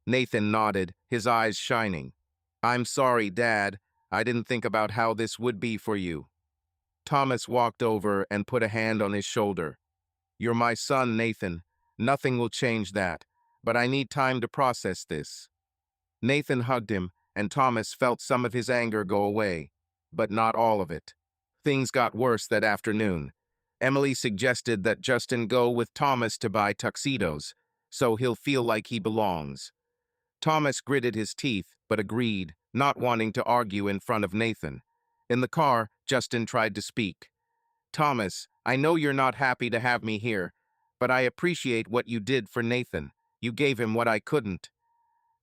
Nathan nodded, his eyes shining. I'm sorry, Dad. I didn't think about how this would be for you. Thomas walked over and put a hand on his shoulder. You're my son, Nathan. Nothing will change that, but I need time to process this. Nathan hugged him, and Thomas felt some of his anger go away, but not all of it. Things got worse that afternoon. Emily suggested that Justin go with Thomas to buy tuxedos, so he'll feel like he belongs. Thomas gritted his teeth, but agreed, not wanting to argue in front of Nathan. In the car, Justin tried to speak. Thomas, I know you're not happy to have me here, but I appreciate what you did for Nathan. You gave him what I couldn't.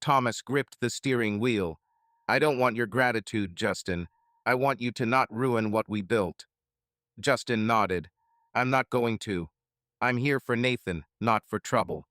Thomas gripped the steering wheel. I don't want your gratitude, Justin. I want you to not ruin what we built. Justin nodded. I'm not going to. I'm here for Nathan, not for trouble.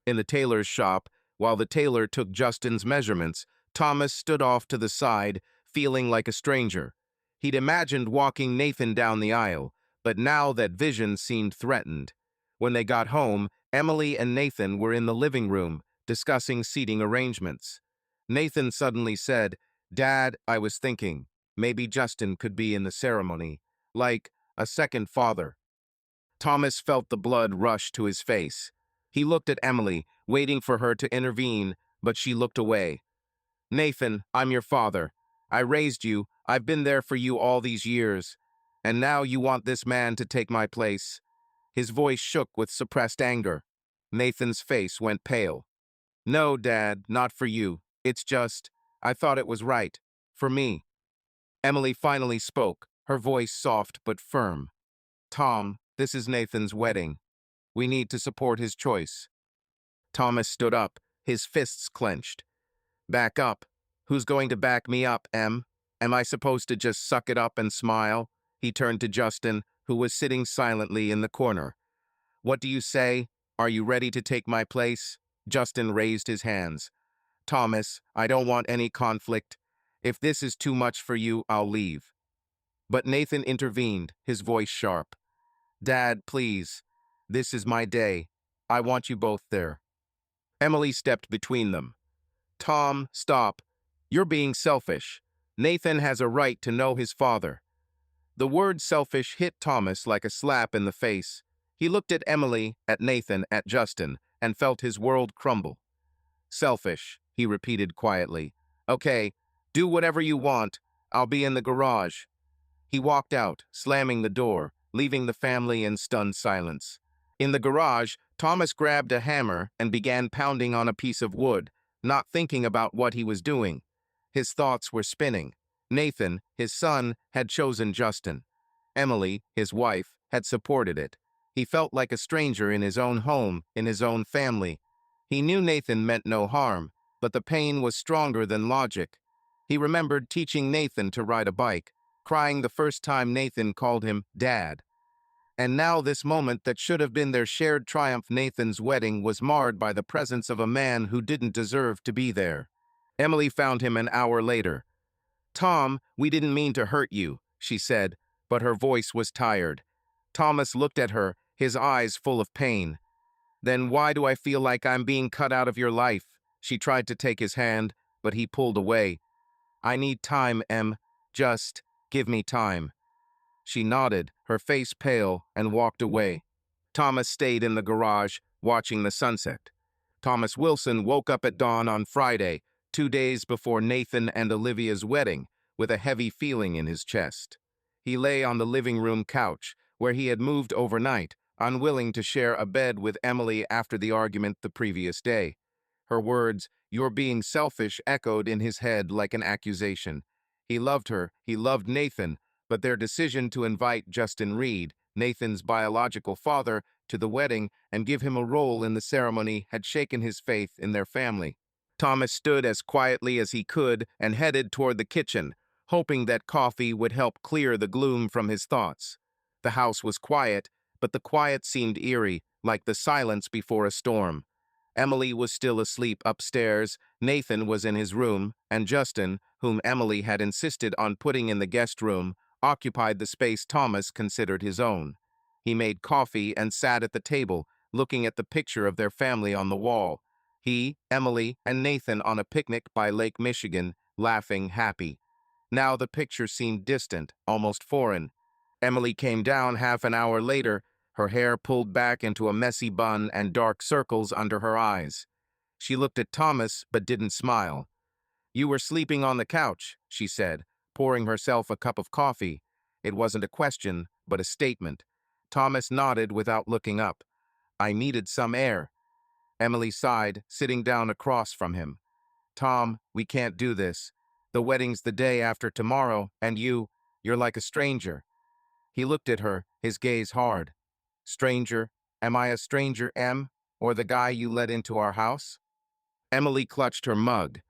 In the tailor's shop, while the tailor took Justin's measurements, Thomas stood off to the side, feeling like a stranger. He'd imagined walking Nathan down the aisle, but now that vision seemed threatened. When they got home, Emily and Nathan were in the living room, discussing seating arrangements. Nathan suddenly said, Dad, I was thinking, maybe Justin could be in the ceremony, like a second father. Thomas felt the blood rush to his face. He looked at Emily, waiting for her to intervene, but she looked away. Nathan, I'm your father. I raised you. I've been there for you all these years. And now you want this man to take my place. His voice shook with suppressed anger. Nathan's face went pale. No, Dad, not for you. It's just, I thought it was right. For me. Emily finally spoke, her voice soft but firm. Tom, this is Nathan's wedding. We need to support his choice. Thomas stood up, his fists clenched. Back up. Who's going to back me up, Em? Am I supposed to just suck it up and smile? He turned to Justin, who was sitting silently in the corner. What do you say? Are you ready to take my place? Justin raised his hands. Thomas, I don't want any conflict. If this is too much for you, I'll leave. But Nathan intervened, his voice sharp. Dad, please. This is my day. I want you both there. Emily stepped between them. Tom, stop. You're being selfish. Nathan has a right to know his father. The word selfish hit Thomas like a slap in the face. He looked at Emily, at Nathan, at Justin, and felt his world crumble. Selfish, he repeated quietly. Okay, do whatever you want. I'll be in the garage. He walked out, slamming the door, leaving the family in stunned silence. In the garage, Thomas grabbed a hammer and began pounding on a piece of wood, not thinking about what he was doing. His thoughts were spinning. Nathan, his son, had chosen Justin. Emily, his wife, had supported it. He felt like a stranger in his own home, in his own family. He knew Nathan meant no harm, but the pain was stronger than logic. He remembered teaching Nathan to ride a bike, crying the first time Nathan called him Dad. And now this moment that should have been their shared triumph, Nathan's wedding, was marred by the presence of a man who didn't deserve to be there. Emily found him an hour later. Tom, we didn't mean to hurt you, she said, but her voice was tired. Thomas looked at her, his eyes full of pain. Then why do I feel like I'm being cut out of your life? She tried to take his hand, but he pulled away. I need time, Em. Just give me time. She nodded, her face pale, and walked away. Thomas stayed in the garage, watching the sunset. Thomas Wilson woke up at dawn on Friday, 2 days before Nathan and Olivia's wedding, with a heavy feeling in his chest. He lay on the living room couch, where he had moved overnight, unwilling to share a bed with Emily after the argument the previous day. Her words, "You're being selfish," echoed in his head like an accusation. He loved her, he loved Nathan, but their decision to invite Justin Reed, Nathan's biological father, to the wedding and give him a role in the ceremony had shaken his faith in their family. Thomas stood as quietly as he could and headed toward the kitchen, hoping that coffee would help clear the gloom from his thoughts. The house was quiet, but the quiet seemed eerie, like the silence before a storm. Emily was still asleep upstairs, Nathan was in his room, and Justin, whom Emily had insisted on putting in the guest room, occupied the space Thomas considered his own. He made coffee and sat at the table, looking at the picture of their family on the wall. He, Emily, and Nathan on a picnic by Lake Michigan, laughing, happy. Now the picture seemed distant, almost foreign. Emily came down half an hour later, her hair pulled back into a messy bun and dark circles under her eyes. She looked at Thomas but didn't smile. You were sleeping on the couch, she said, pouring herself a cup of coffee. It wasn't a question, but a statement. Thomas nodded without looking up. I needed some air. Emily sighed, sitting down across from him. Tom, we can't do this. The wedding's the day after tomorrow, and you're like a stranger. He looked at her, his gaze hard. Stranger? Am I a stranger, Em? Or the guy you let into our house? Emily clutched her mug.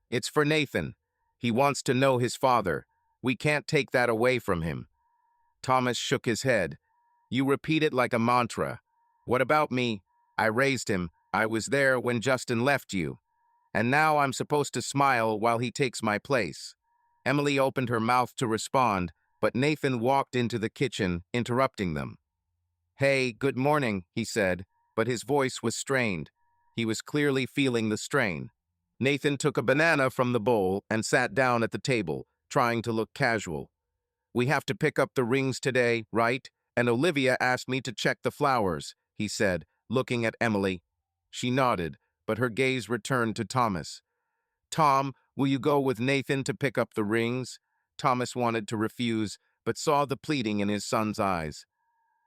It's for Nathan. He wants to know his father. We can't take that away from him. Thomas shook his head. You repeat it like a mantra. What about me? I raised him. I was there when Justin left you. And now I'm supposed to smile while he takes my place. Emily opened her mouth to respond, but Nathan walked into the kitchen, interrupting them. Hey, good morning, he said, but his voice was strained. He was clearly feeling the strain. Nathan took a banana from the bowl and sat down at the table, trying to look casual. We have to pick up the rings today, right? And Olivia asked me to check the flowers, he said, looking at Emily. She nodded, but her gaze returned to Thomas. Tom, will you go with Nathan to pick up the rings? Thomas wanted to refuse, but saw the pleading in his son's eyes.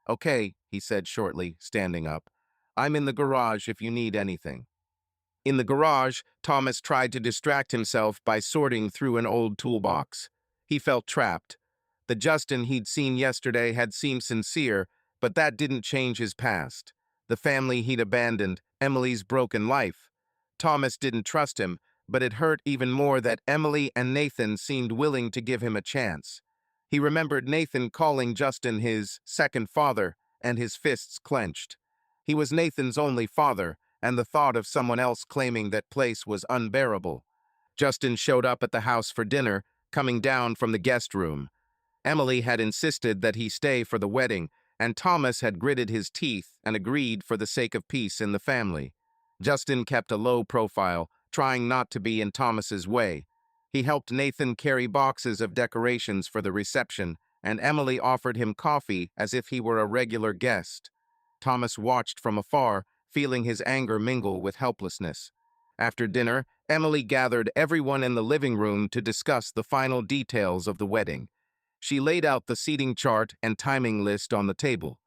Okay, he said shortly, standing up. I'm in the garage if you need anything. In the garage, Thomas tried to distract himself by sorting through an old toolbox. He felt trapped. The Justin he'd seen yesterday had seemed sincere, but that didn't change his past. The family he'd abandoned, Emily's broken life. Thomas didn't trust him, but it hurt even more that Emily and Nathan seemed willing to give him a chance. He remembered Nathan calling Justin his second father, and his fists clenched. He was Nathan's only father, and the thought of someone else claiming that place was unbearable. Justin showed up at the house for dinner, coming down from the guest room. Emily had insisted that he stay for the wedding, and Thomas had gritted his teeth and agreed for the sake of peace in the family. Justin kept a low profile, trying not to be in Thomas's way. He helped Nathan carry boxes of decorations for the reception, and Emily offered him coffee as if he were a regular guest. Thomas watched from afar, feeling his anger mingle with helplessness. After dinner, Emily gathered everyone in the living room to discuss the final details of the wedding. She laid out the seating chart and timing list on the table.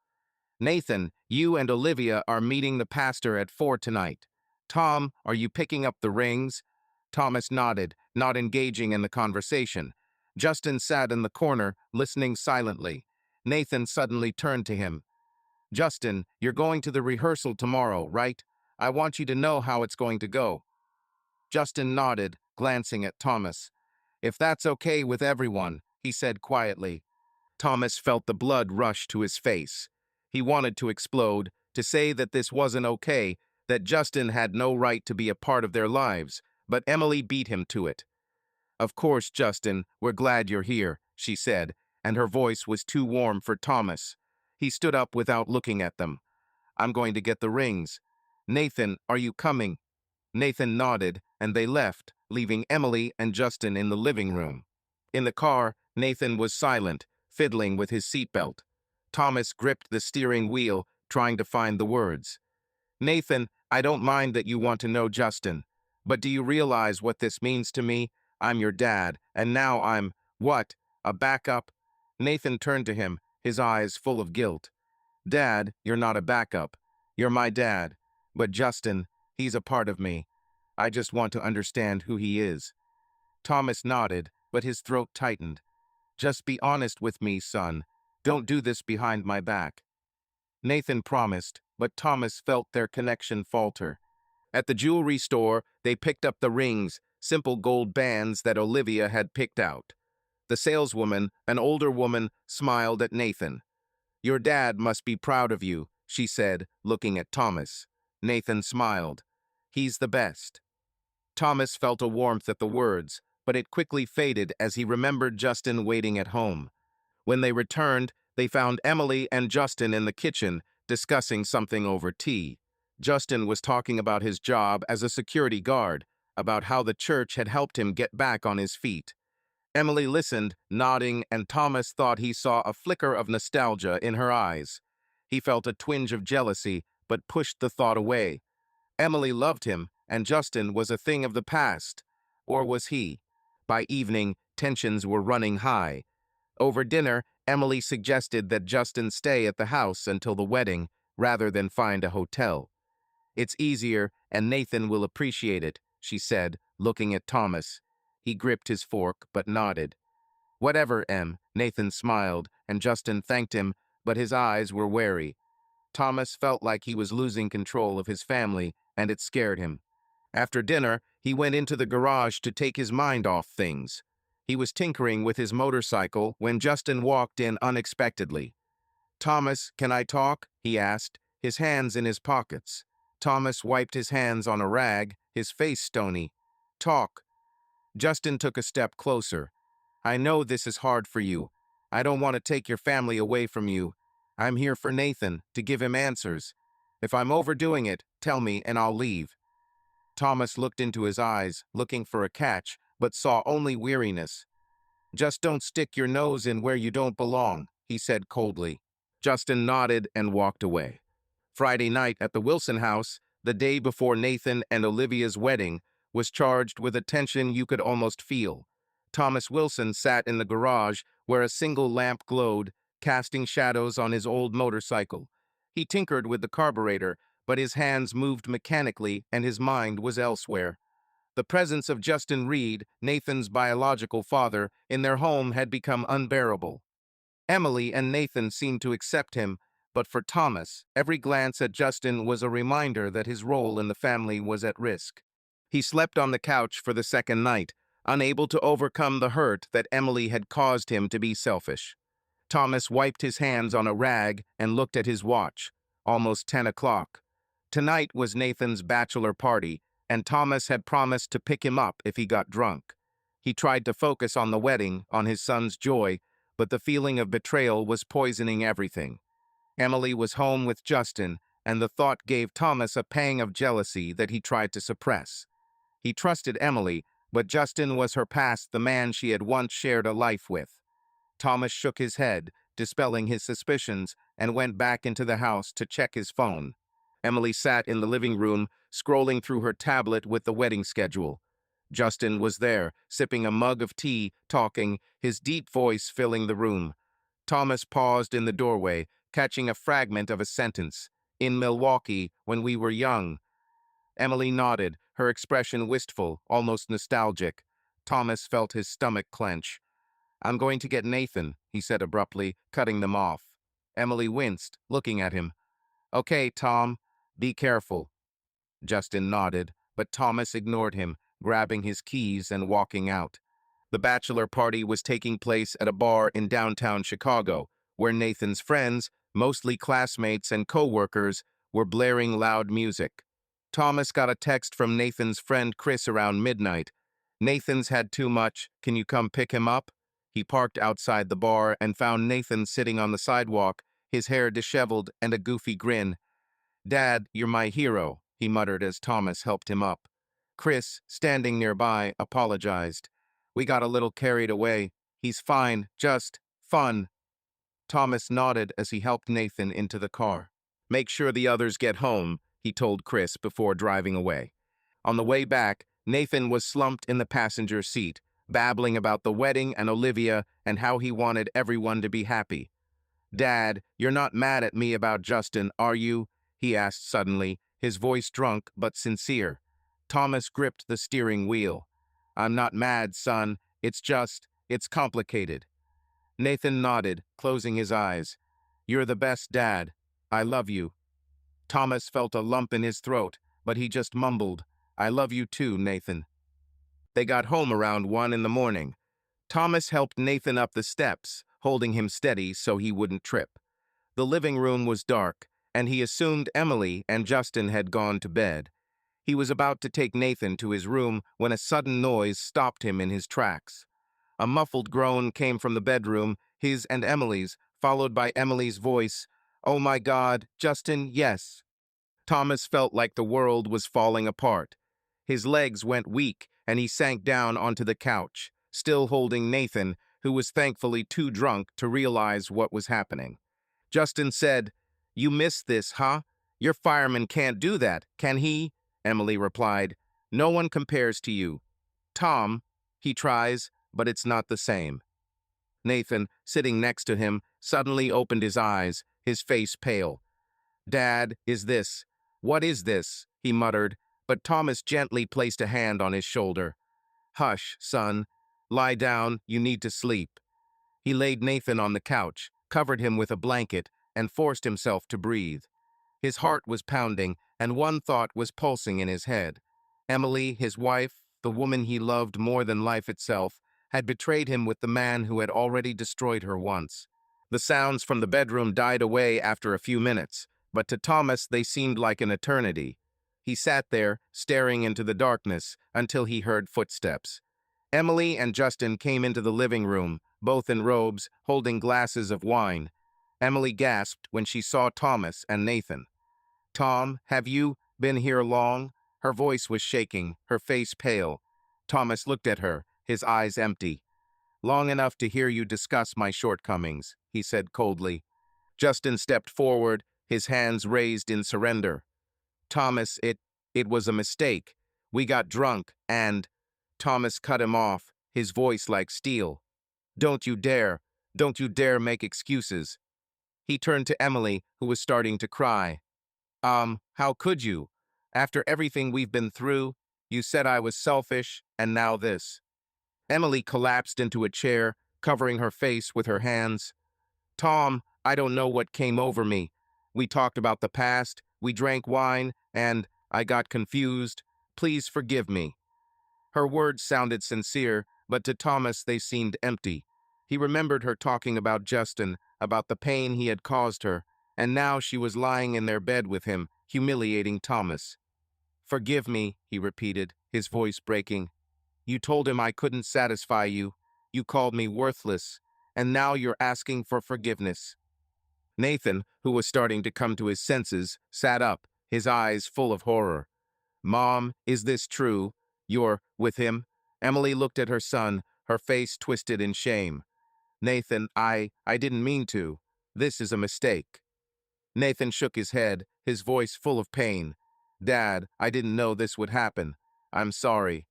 Nathan, you and Olivia are meeting the pastor at 4 tonight. Tom, are you picking up the rings? Thomas nodded, not engaging in the conversation. Justin sat in the corner, listening silently. Nathan suddenly turned to him. Justin, you're going to the rehearsal tomorrow, right? I want you to know how it's going to go. Justin nodded, glancing at Thomas. If that's okay with everyone, he said quietly. Thomas felt the blood rush to his face. He wanted to explode, to say that this wasn't okay, that Justin had no right to be a part of their lives, but Emily beat him to it. Of course, Justin, we're glad you're here, she said, and her voice was too warm for Thomas. He stood up without looking at them. I'm going to get the rings. Nathan, are you coming? Nathan nodded, and they left, leaving Emily and Justin in the living room. In the car, Nathan was silent, fiddling with his seatbelt. Thomas gripped the steering wheel, trying to find the words. Nathan, I don't mind that you want to know Justin, but do you realize what this means to me? I'm your dad, and now I'm, what, a backup? Nathan turned to him, his eyes full of guilt. Dad, you're not a backup. You're my dad. But Justin, he's a part of me. I just want to understand who he is. Thomas nodded, but his throat tightened. Just be honest with me, son. Don't do this behind my back. Nathan promised, but Thomas felt their connection falter. At the jewelry store, they picked up the rings, simple gold bands that Olivia had picked out. The saleswoman, an older woman, smiled at Nathan. Your dad must be proud of you, she said, looking at Thomas. Nathan smiled. He's the best. Thomas felt a warmth at the words, but it quickly faded as he remembered Justin waiting at home. When they returned, they found Emily and Justin in the kitchen, discussing something over tea. Justin was talking about his job as a security guard, about how the church had helped him get back on his feet. Emily listened, nodding, and Thomas thought he saw a flicker of nostalgia in her eyes. He felt a twinge of jealousy, but pushed the thought away. Emily loved him, and Justin was a thing of the past. Or was he? By evening, tensions were running high. Over dinner, Emily suggested that Justin stay at the house until the wedding, rather than find a hotel. It's easier, and Nathan will appreciate it, she said, looking at Thomas. He gripped his fork, but nodded. Whatever, Em, Nathan smiled, and Justin thanked him, but his eyes were wary. Thomas felt like he was losing control of his family, and it scared him. After dinner, he went into the garage to take his mind off things. He was tinkering with his motorcycle when Justin walked in unexpectedly. Thomas, can I talk? He asked, his hands in his pockets. Thomas wiped his hands on a rag, his face stony. Talk. Justin took a step closer. I know this is hard for you. I don't want to take your family away from you. I'm here for Nathan, to give him answers. If I'm overdoing it, tell me and I'll leave. Thomas looked into his eyes, looking for a catch, but saw only weariness. Just don't stick your nose in where you don't belong, he said coldly. Justin nodded and walked away. Friday night at the Wilson house, the day before Nathan and Olivia's wedding, was charged with a tension you could almost feel. Thomas Wilson sat in the garage where a single lamp glowed, casting shadows on his old motorcycle. He tinkered with the carburetor, but his hands moved mechanically and his mind was elsewhere. The presence of Justin Reed, Nathan's biological father, in their home had become unbearable. Emily and Nathan seemed to accept him, but for Thomas, every glance at Justin was a reminder that his role in the family was at risk. He slept on the couch for the second night, unable to overcome the hurt that Emily had caused him to be selfish. Thomas wiped his hands on a rag and looked at his watch. Almost 10 o'clock. Tonight was Nathan's bachelor party, and Thomas had promised to pick him up if he got drunk. He tried to focus on the wedding, on his son's joy, but the feeling of betrayal was poisoning everything. Emily was home with Justin, and the thought gave Thomas a pang of jealousy that he tried to suppress. He trusted Emily, but Justin was her past, the man she had once shared a life with. Thomas shook his head, dispelling his suspicions, and went back into the house to check his phone. Emily sat in the living room, scrolling through her tablet with the wedding schedule. Justin was there, sipping a mug of tea, talking, his deep voice filling the room. Thomas paused in the doorway, catching a fragment of a sentence. "In Milwaukee, when we were young." Emily nodded, her expression wistful, almost nostalgic. Thomas felt his stomach clench. "I'm going to get Nathan," he said abruptly, cutting them off. Emily winced, looking at him. "Okay, Tom, be careful." Justin nodded, but Thomas ignored him, grabbing his keys and walking out. The bachelor party was taking place at a bar in downtown Chicago, where Nathan's friends, mostly classmates and co-workers, were blaring loud music. Thomas got a text from Nathan's friend Chris around midnight. "Nathan's had too much. Can you come pick him up?" He parked outside the bar and found Nathan sitting on the sidewalk, his hair disheveled and a goofy grin. "Dad, you're my hero," he muttered as Thomas helped him up. Chris, standing nearby, apologized. "We got a little carried away. He's fine, just fun." Thomas nodded as he helped Nathan into the car. "Make sure the others get home," he told Chris before driving away. On the way back, Nathan was slumped in the passenger seat, babbling about the wedding and Olivia and how he wanted everyone to be happy. "Dad, you're not mad at me about Justin, are you?" he asked suddenly, his voice drunk but sincere. Thomas gripped the steering wheel. "I'm not mad, son. It's complicated." Nathan nodded, closing his eyes. "You're the best dad. I love you." Thomas felt a lump in his throat, but he just mumbled, "I love you too, Nathan." They got home around 1 in the morning. Thomas helped Nathan up the steps, holding him steady so he wouldn't trip. The living room was dark, and he assumed Emily and Justin had gone to bed. He was about to take Nathan to his room when a sudden noise stopped him in his tracks. A muffled groan came from the bedroom, his and Emily's, followed by Emily's voice. "Oh my God, Justin, yes." Thomas felt like the world was falling apart. His legs went weak, and he sank down onto the couch, still holding Nathan, who was thankfully too drunk to realize what was happening. Justin said, "You missed this, huh? Your fireman can't do that, can he?" Emily replied, "No one compares to you. Tom, he tries, but it's not the same." Nathan, sitting next to him, suddenly opened his eyes, his face pale. "Dad, what is this?" he muttered, but Thomas gently placed a hand on his shoulder. "Hush, son. Lie down, you need to sleep." He laid Nathan on the couch, covered him with a blanket, and forced himself to breathe. His heart was pounding, and one thought was pulsing in his head. Emily, his wife, the woman he loved more than life itself, had betrayed him with the man who had already destroyed her once. The sounds from the bedroom died away after a few minutes, but to Thomas they seemed like an eternity. He sat there, staring into the darkness, until he heard footsteps. Emily and Justin came into the living room, both in robes, holding glasses of wine. Emily gasped when she saw Thomas and Nathan. "Tom, have you been here long?" Her voice was shaking, her face pale. Thomas looked at her, his eyes empty. "Long enough to hear you discuss my shortcomings," he said coldly. Justin stepped forward, his hands raised in surrender. "Thomas, it was a mistake. We got drunk and—" Thomas cut him off, his voice like steel. Don't you dare make excuses." He turned to Emily, who was starting to cry. How could you? After everything we've been through, you said I was selfish, and now this." Emily collapsed into a chair, covering her face with her hands. "Tom, I don't know what came over me. We talked about the past, we drank wine, and I got confused. Please forgive me." Her words sounded sincere, but to Thomas they seemed empty. He remembered her talking about Justin, about the pain he had caused her, and now she was lying in their bed with him, humiliating Thomas. "Forgive me," he repeated, his voice breaking. "You told him I couldn't satisfy you. You called me worthless, and now you're asking for forgiveness." Nathan, who was starting to come to his senses, sat up, his eyes full of horror. "Mom, is this true? You're with him?" Emily looked at her son, her face twisted in shame. "Nathan, I didn't mean to. This is a mistake." Nathan shook his head, his voice full of pain. "Dad, I didn't know this would happen. I'm sorry."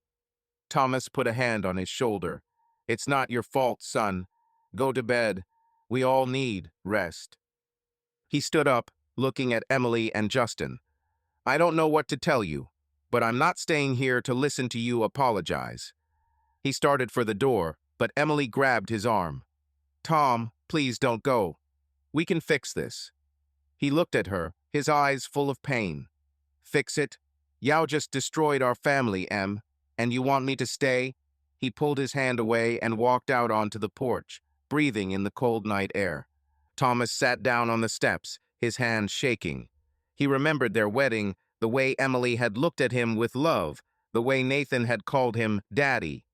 Thomas put a hand on his shoulder. "It's not your fault, son. Go to bed. We all need rest." He stood up, looking at Emily and Justin. "I don't know what to tell you, but I'm not staying here to listen to you apologize." He started for the door, but Emily grabbed his arm. "Tom, please don't go. We can fix this." He looked at her, his eyes full of pain. "Fix it? Yao just destroyed our family, Em. And you want me to stay?" He pulled his hand away and walked out onto the porch, breathing in the cold night air. Thomas sat down on the steps, his hands shaking. He remembered their wedding, the way Emily had looked at him with love, the way Nathan had called him Daddy.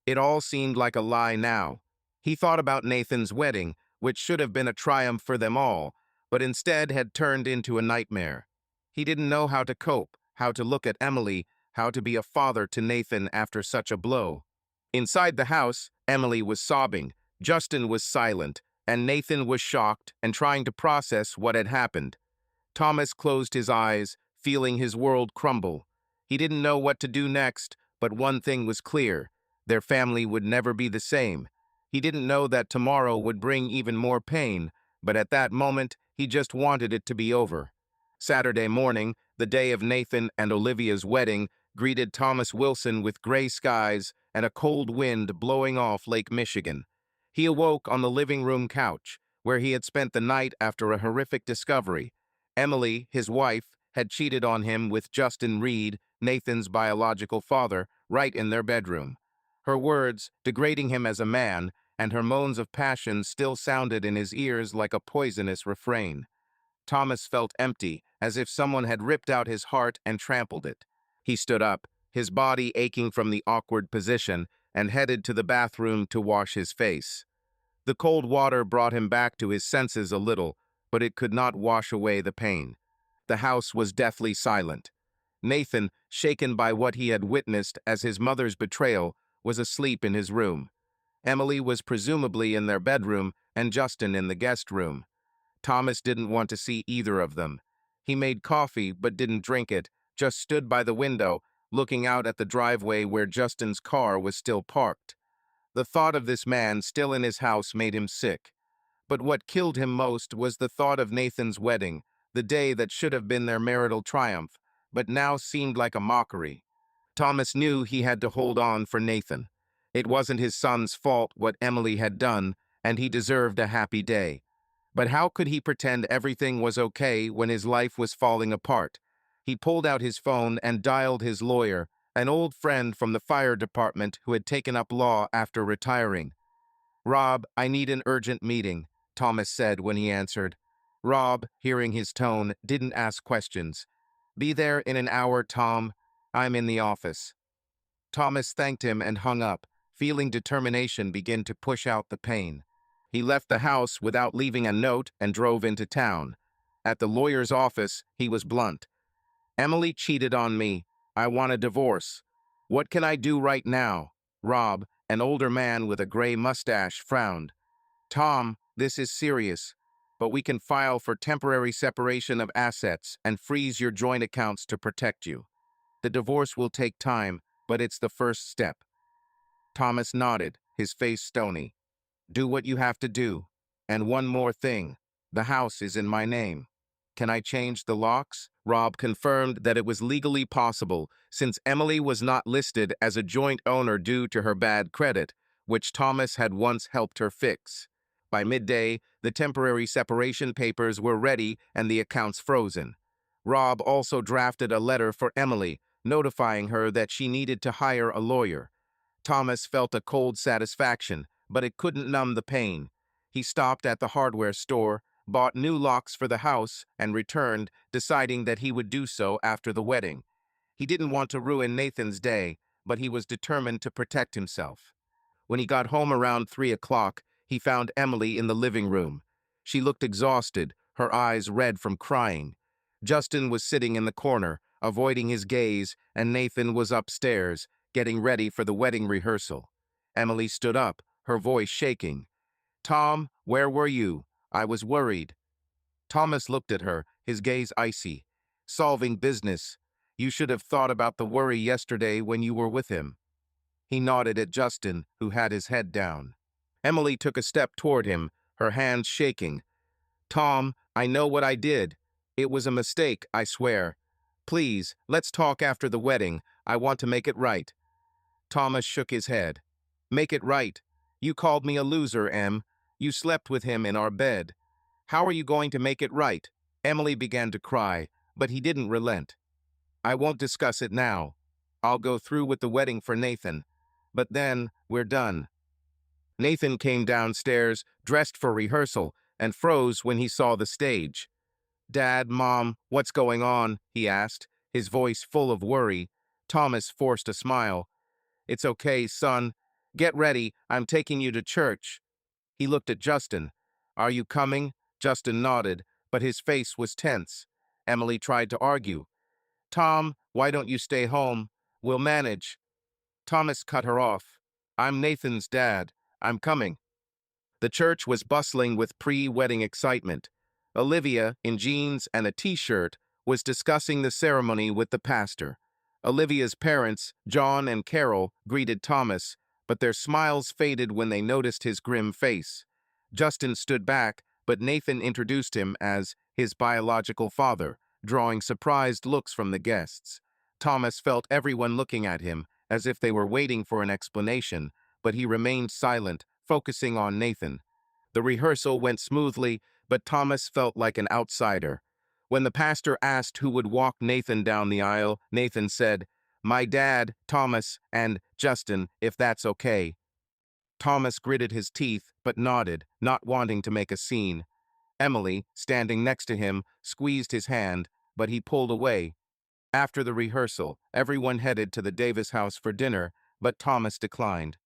It all seemed like a lie now. He thought about Nathan's wedding, which should have been a triumph for them all, but instead had turned into a nightmare. He didn't know how to cope, how to look at Emily, how to be a father to Nathan after such a blow. Inside the house, Emily was sobbing, Justin was silent, and Nathan was shocked and trying to process what had happened. Thomas closed his eyes, feeling his world crumble. He didn't know what to do next, but one thing was clear: their family would never be the same. He didn't know that tomorrow would bring even more pain, but at that moment, he just wanted it to be over. Saturday morning, the day of Nathan and Olivia's wedding, greeted Thomas Wilson with gray skies and a cold wind blowing off Lake Michigan. He awoke on the living room couch, where he had spent the night after a horrific discovery. Emily, his wife, had cheated on him with Justin Reed, Nathan's biological father, right in their bedroom. Her words, degrading him as a man, and her moans of passion still sounded in his ears like a poisonous refrain. Thomas felt empty, as if someone had ripped out his heart and trampled it. He stood up, his body aching from the awkward position, and headed to the bathroom to wash his face. The cold water brought him back to his senses a little, but it could not wash away the pain. The house was deathly silent. Nathan, shaken by what he had witnessed as his mother's betrayal, was asleep in his room. Emily was presumably in their bedroom and Justin in the guest room. Thomas didn't want to see either of them. He made coffee but didn't drink it, just stood by the window, looking out at the driveway where Justin's car was still parked. The thought of this man still in his house made him sick. But what killed him most was the thought of Nathan's wedding, the day that should have been their marital triumph, but now seemed like a mockery. Thomas knew he had to hold on for Nathan. It wasn't his son's fault what Emily had done, and he deserved a happy day. But how could he pretend everything was okay when his life was falling apart? He pulled out his phone and dialed his lawyer, an old friend from the fire department who had taken up law after retiring. "Rob, I need an urgent meeting," Thomas said when he answered. Rob, hearing his tone, didn't ask questions. "Be there in an hour, Tom. I'm in the office." Thomas thanked him and hung up, feeling determination begin to push out the pain. He left the house without leaving a note and drove into town. At the lawyer's office, he was blunt. "Emily cheated on me. I want a divorce. What can I do right now?" Rob, an older man with a gray mustache, frowned. "Tom, this is serious, but we can file for temporary separation of assets and freeze your joint accounts to protect you. The divorce will take time, but it's the first step." Thomas nodded, his face stony. "Do what you have to do. And one more thing. The house is in my name. Can I change the locks?" Rob confirmed that it was legally possible, since Emily was not listed as a joint owner due to her bad credit, which Thomas had once helped her fix. By midday, the temporary separation papers were ready and the accounts frozen. Rob also drafted a letter for Emily, notifying her that she needed to hire a lawyer. Thomas felt a cold satisfaction, but it couldn't numb the pain. He stopped at the hardware store, bought new locks for the house, and returned, deciding that he would do so after the wedding. He didn't want to ruin Nathan's day, but he was determined to protect himself. When he got home around 3 o'clock, he found Emily in the living room. She looked exhausted, her eyes red from crying. Justin was sitting in the corner, avoiding his gaze, and Nathan was upstairs, getting ready for the wedding rehearsal. Emily stood up, her voice shaking. "Tom, where were you? I was worried." Thomas looked at her, his gaze icy. "Solving business. You should have thought about the worry yesterday when you were with him." He nodded at Justin, who had his head down. Emily took a step toward him, her hands shaking. "Tom, I know what I did. It was a mistake, I swear. Please, let's talk after the wedding. I want to make it right." Thomas shook his head. "Make it right? You called me a loser, Em. You slept with him in our bed. How are you going to make it right?" Emily began to cry, but he didn't relent. "I won't discuss it now. I'll go through with the wedding for Nathan. But then, we're done." Nathan came downstairs, dressed for rehearsal, and froze when he saw the stage. "Dad, Mom, what's going on?" he asked, his voice full of worry. Thomas forced a smile. "It's okay, son. Get ready, I'm taking you to church." He looked at Justin. "Are you coming?" Justin nodded, but his face was tense. Emily tried to argue. "Tom, why don't you stay home? We'll manage." Thomas cut her off. "I'm Nathan's dad. I'm coming." The church was bustling with pre-wedding excitement. Olivia, in jeans and a t-shirt, was discussing the ceremony with the pastor. Olivia's parents, John and Carol, greeted Thomas, but their smiles faded when they noticed his grim face. Justin stood back, but Nathan introduced him as his biological father, drawing surprised looks from the guests. Thomas felt everyone looking at him, as if they were waiting for an explanation, but he remained silent, focusing on Nathan. The rehearsal went smoothly, but Thomas felt like an outsider. When the pastor asked who would walk Nathan down the aisle, Nathan said, "My dad, Thomas, and Justin, if that's okay." Thomas gritted his teeth, but nodded, not wanting to make a scene. Emily, standing next to him, squeezed his hand, but he pulled away. After the rehearsal, everyone headed to the Davis house for dinner, but Thomas declined.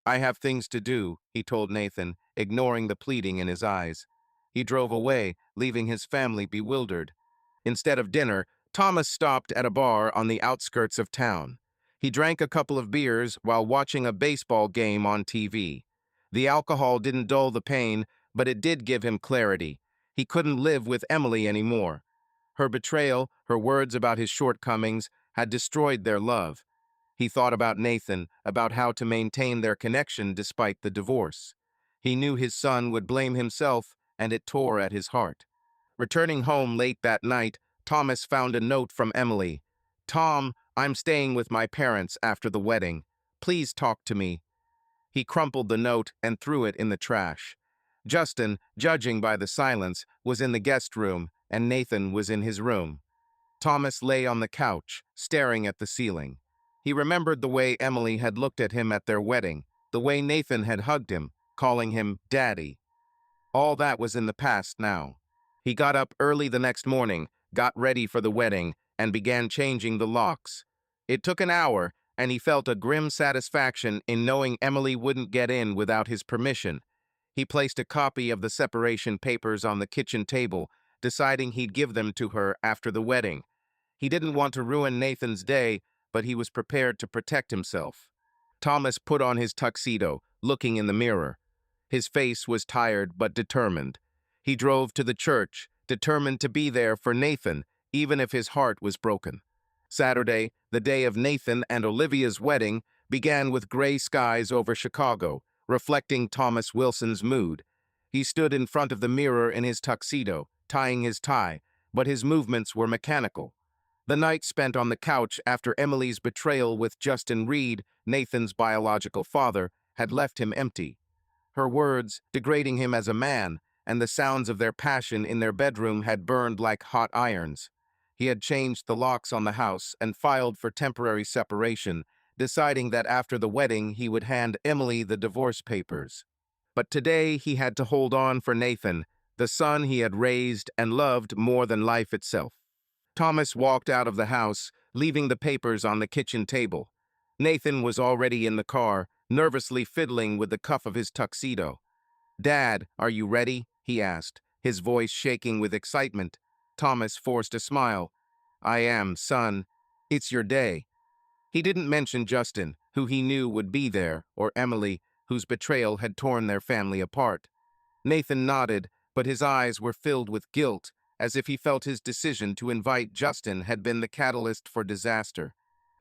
"I have things to do," he told Nathan, ignoring the pleading in his eyes. He drove away, leaving his family bewildered. Instead of dinner, Thomas stopped at a bar on the outskirts of town. He drank a couple of beers while watching a baseball game on TV. The alcohol didn't dull the pain, but it did give him clarity. He couldn't live with Emily anymore. Her betrayal, her words about his shortcomings, had destroyed their love. He thought about Nathan, about how to maintain their connection despite the divorce. He knew his son would blame himself, and it tore at his heart. Returning home late that night, Thomas found a note from Emily. "Tom, I'm staying with my parents after the wedding. Please talk to me." He crumpled the note and threw it in the trash. Justin, judging by the silence, was in the guest room, and Nathan was in his room. Thomas lay on the couch, staring at the ceiling. He remembered the way Emily had looked at him at their wedding, the way Nathan had hugged him, calling him Daddy. All that was in the past now. He got up early the next morning, got ready for the wedding, and began changing the locks. It took an hour, and he felt a grim satisfaction in knowing Emily wouldn't get in without his permission. He placed a copy of the separation papers on the kitchen table, deciding he'd give them to her after the wedding. He didn't want to ruin Nathan's day, but he was prepared to protect himself. Thomas put on his tuxedo, looking in the mirror. His face was tired but determined. He drove to the church, determined to be there for Nathan, even if his heart was broken. Saturday, the day of Nathan and Olivia's wedding, began with gray skies over Chicago, reflecting Thomas Wilson's mood. He stood in front of the mirror in his tuxedo, tying his tie, but his movements were mechanical. The night spent on the couch after Emily's betrayal with Justin Reed, Nathan's biological father, had left him empty. Her words, degrading him as a man, and the sounds of their passion in their bedroom had burned like hot irons. He had changed the locks on the house and filed for temporary separation, deciding that after the wedding he would hand Emily the divorce papers. But today he had to hold on for Nathan, the son he had raised and loved more than life itself. Thomas walked out of the house, leaving the papers on the kitchen table. Nathan was already in the car, nervously fiddling with the cuff of his tuxedo. "Dad, are you ready?" he asked, his voice shaking with excitement. Thomas forced a smile. "I am, son. It's your day." He didn't mention Justin, who he knew would be there, or Emily, whose betrayal had torn their family apart. Nathan nodded, but his eyes were filled with guilt, as if he felt his decision to invite Justin had been the catalyst for disaster.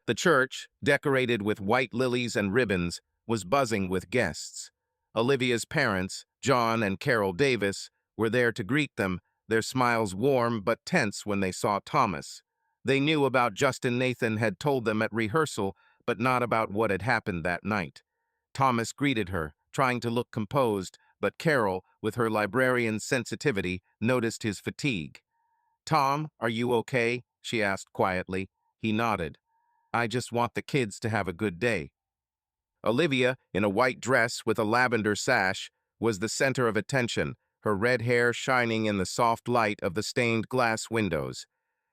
The church, decorated with white lilies and ribbons, was buzzing with guests. Olivia's parents, John and Carol Davis, were there to greet them, their smiles warm but tense when they saw Thomas. They knew about Justin Nathan had told them at rehearsal, but not about what had happened that night. Thomas greeted her, trying to look composed, but Carol, with her librarian's sensitivity, noticed his fatigue. "Tom, are you okay?" she asked quietly. He nodded. "I just want the kids to have a good day." Olivia, in a white dress with a lavender sash, was the center of attention, her red hair shining in the soft light of the stained glass windows.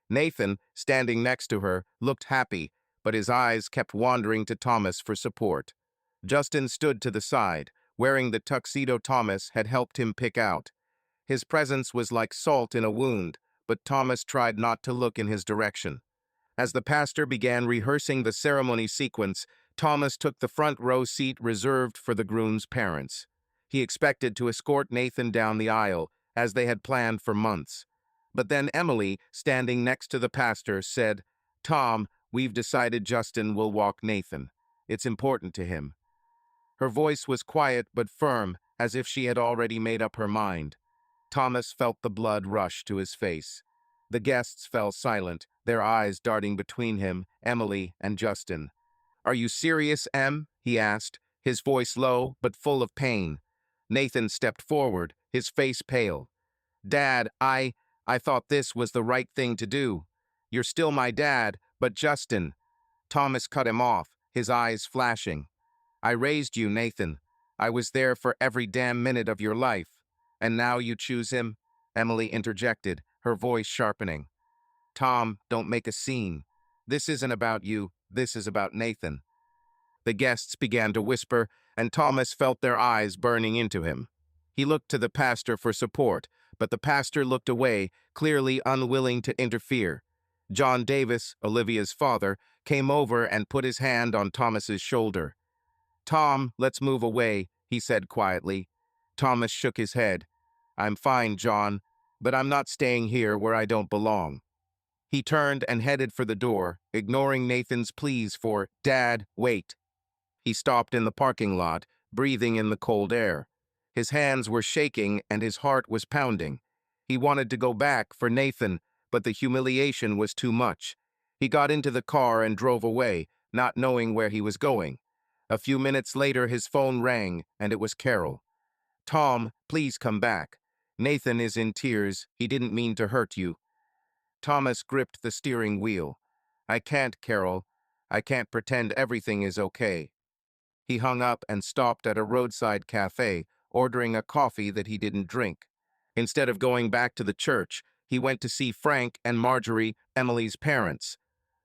Nathan, standing next to her, looked happy, but his eyes kept wandering to Thomas for support. Justin stood to the side, wearing the tuxedo Thomas had helped him pick out. His presence was like salt in a wound, but Thomas tried not to look in his direction. As the pastor began rehearsing the ceremony sequence, Thomas took the front row seat reserved for the groom's parents. He expected to escort Nathan down the aisle, as they had planned for months. But then Emily, standing next to the pastor, said, "Tom, we've decided Justin will walk Nathan. It's important to him." Her voice was quiet but firm, as if she had already made up her mind. Thomas felt the blood rush to his face. The guests fell silent, their eyes darting between him, Emily, and Justin. "Are you serious, Em?" he asked, his voice low but full of pain. Nathan stepped forward, his face pale. "Dad, I thought this was the right thing to do. You're still my dad, but Justin—" Thomas cut him off, his eyes flashing. "I raised you, Nathan. I was there for every damn minute of your life. And now you choose him?" Emily interjected, her voice sharpening. "Tom, don't make a scene. This isn't about you. This is about Nathan." The guests began to whisper, and Thomas felt their eyes burning into him. He looked to the pastor for support, but the pastor looked away, clearly unwilling to interfere. John Davis, Olivia's father, came over and put his hand on Thomas's shoulder. "Tom, let's move away," he said quietly. Thomas shook his head. "I'm fine, John, but I'm not staying here where I don't belong." He turned and headed for the door, ignoring Nathan's pleas for, "Dad, wait." He stopped in the parking lot, breathing in the cold air. His hands were shaking and his heart was pounding. He wanted to go back for Nathan, but the humiliation was too much. He got into the car and drove away, not knowing where he was going. A few minutes later, his phone rang, and it was Carol. "Tom, please come back. Nathan is in tears. He didn't mean to hurt you." Thomas gripped the steering wheel. "I can't, Carol. I can't pretend everything is okay." He hung up and stopped at a roadside cafe, ordering a coffee that he didn't drink. Instead of going back to the church, he went to see Frank and Marjorie, Emily's parents.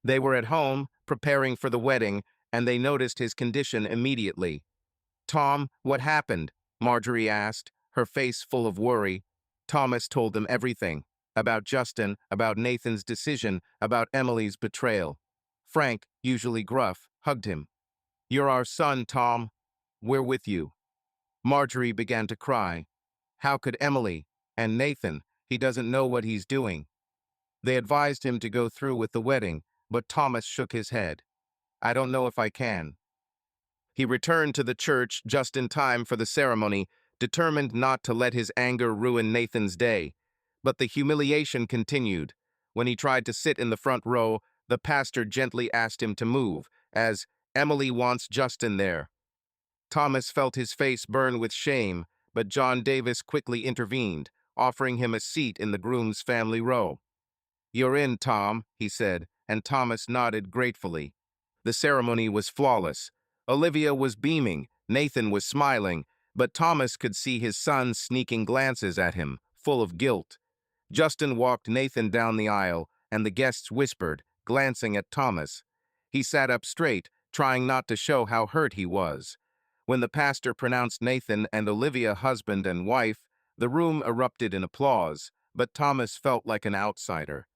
They were at home, preparing for the wedding, and they noticed his condition immediately. "Tom, what happened?" Marjorie asked, her face full of worry. Thomas told them everything, about Justin, about Nathan's decision, about Emily's betrayal. Frank, usually gruff, hugged him. "You're our son, Tom. We're with you." Marjorie began to cry. "How could Emily? And Nathan, he doesn't know what he's doing." They advised him to go through with the wedding, but Thomas shook his head. "I don't know if I can." He returned to the church just in time for the ceremony, determined not to let his anger ruin Nathan's day. But the humiliation continued. When he tried to sit in the front row, the pastor gently asked him to move, as "Emily wants Justin there." Thomas felt his face burn with shame, but John Davis quickly intervened, offering him a seat in the groom's family row. "You're in, Tom," he said, and Thomas nodded gratefully. The ceremony was flawless. Olivia was beaming, Nathan was smiling, but Thomas could see his son sneaking glances at him, full of guilt. Justin walked Nathan down the aisle, and the guests whispered, glancing at Thomas. He sat up straight, trying not to show how hurt he was. When the pastor pronounced Nathan and Olivia husband and wife, the room erupted in applause, but Thomas felt like an outsider.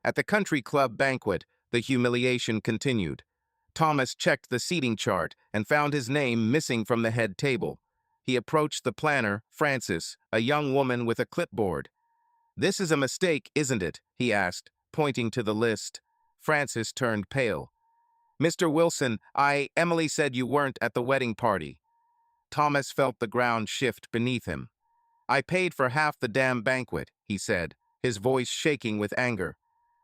At the country club banquet, the humiliation continued. Thomas checked the seating chart and found his name missing from the head table. He approached the planner, Frances, a young woman with a clipboard. "This is a mistake, isn't it?" he asked, pointing to the list. Frances turned pale. "Mr. Wilson, Emily said you weren't at the wedding party." Thomas felt the ground shift beneath him. "I paid for half the damn banquet," he said, his voice shaking with anger.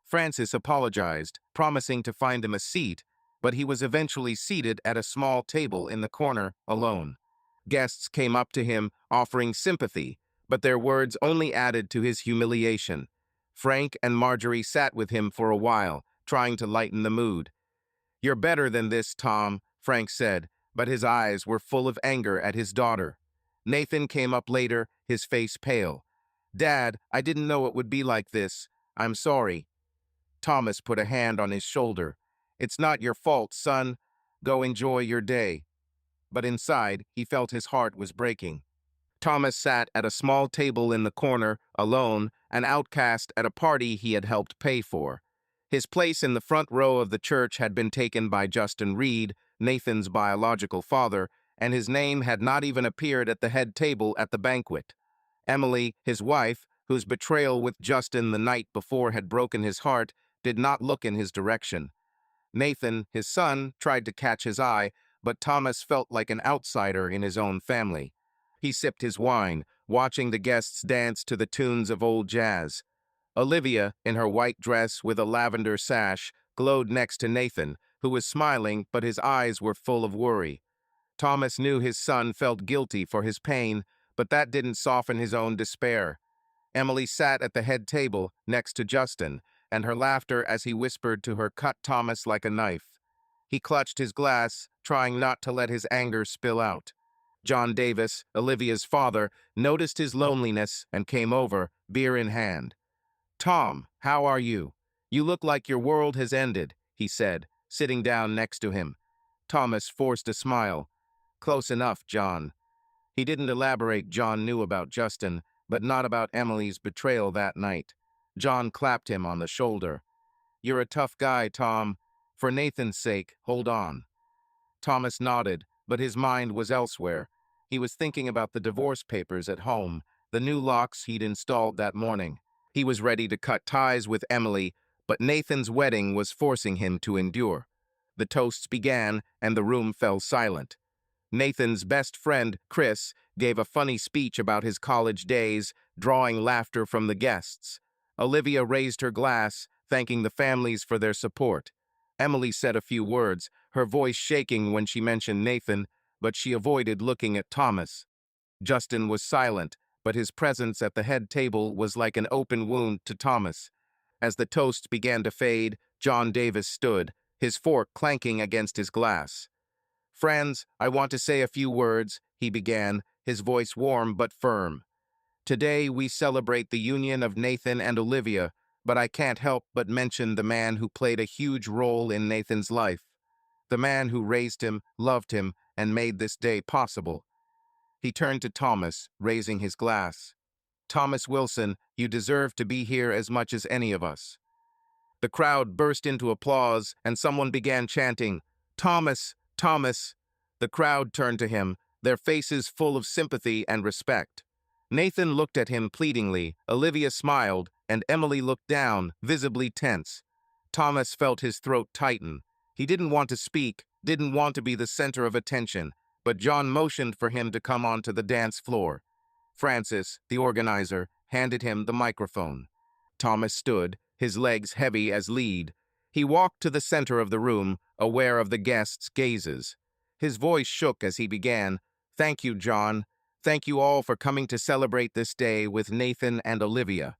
Francis apologized, promising to find him a seat, but he was eventually seated at a small table in the corner, alone. Guests came up to him, offering sympathy, but their words only added to his humiliation. Frank and Marjorie sat with him for a while, trying to lighten the mood. "You're better than this, Tom," Frank said, but his eyes were full of anger at his daughter. Nathan came up later, his face pale. "Dad, I didn't know it would be like this. I'm sorry." Thomas put a hand on his shoulder. "It's not your fault, son. Go enjoy your day." But inside, he felt his heart was breaking. Thomas sat at a small table in the corner, alone, an outcast at a party he had helped pay for. His place in the front row of the church had been taken by Justin Reed, Nathan's biological father, and his name had not even appeared at the head table at the banquet. Emily, his wife, whose betrayal with Justin the night before had broken his heart, did not look in his direction. Nathan, his son, tried to catch his eye, but Thomas felt like an outsider in his own family. He sipped his wine, watching the guests dance to the tunes of old jazz. Olivia, in her white dress with a lavender sash, glowed next to Nathan, who was smiling, but his eyes were full of worry. Thomas knew his son felt guilty for his pain, but that didn't soften his own despair. Emily sat at the head table, next to Justin, and her laughter as he whispered to her cut Thomas like a knife. He clutched his glass, trying not to let his anger spill out. John Davis, Olivia's father, noticed his loneliness and came over, beer in hand. "Tom, how are you? You look like your world has ended," he said, sitting down next to him. Thomas forced a smile. "Close enough, John." He didn't elaborate. John knew about Justin, but not about Emily's betrayal that night. John clapped him on the shoulder. "You're a tough guy, Tom. For Nathan's sake, hold on." Thomas nodded, but his mind was elsewhere. He was thinking about the divorce papers at home, the new locks he'd installed that morning. He was ready to cut ties with Emily, but Nathan's wedding was forcing him to endure. The toasts began, and the room fell silent. Nathan's best friend, Chris, gave a funny speech about his college days, drawing laughter from the guests. Olivia raised her glass, thanking the families for their support. Emily said a few words, her voice shaking when she mentioned Nathan, but she avoided looking at Thomas. Justin was silent, but his presence at the head table was like an open wound to Thomas. As the toasts began to fade, John Davis stood, his fork clanking against his glass. "Friends, I want to say a few words," he began, his voice warm but firm. "Today we celebrate the union of Nathan and Olivia, but I can't help but mention the man who played a huge role in Nathan's life. The man who raised him, loved him, and made this day possible." He turned to Thomas, raising his glass. "Thomas Wilson, you deserve to be here as much as any of us." The crowd burst into applause, and someone began chanting, "Thomas, Thomas." The crowd turned to him, their faces full of sympathy and respect. Nathan looked at him pleadingly, Olivia smiled, and Emily looked down, visibly tense. Thomas felt his throat tighten. He didn't want to speak, didn't want to be the center of attention, but John motioned for him to come onto the dance floor. Francis, the organizer, handed him the microphone. Thomas stood, his legs heavy as lead. He walked to the center of the room, aware of the guests' gazes. His voice shook as he began, "Thank you, John. Thank you all for coming to celebrate this day with Nathan and Olivia."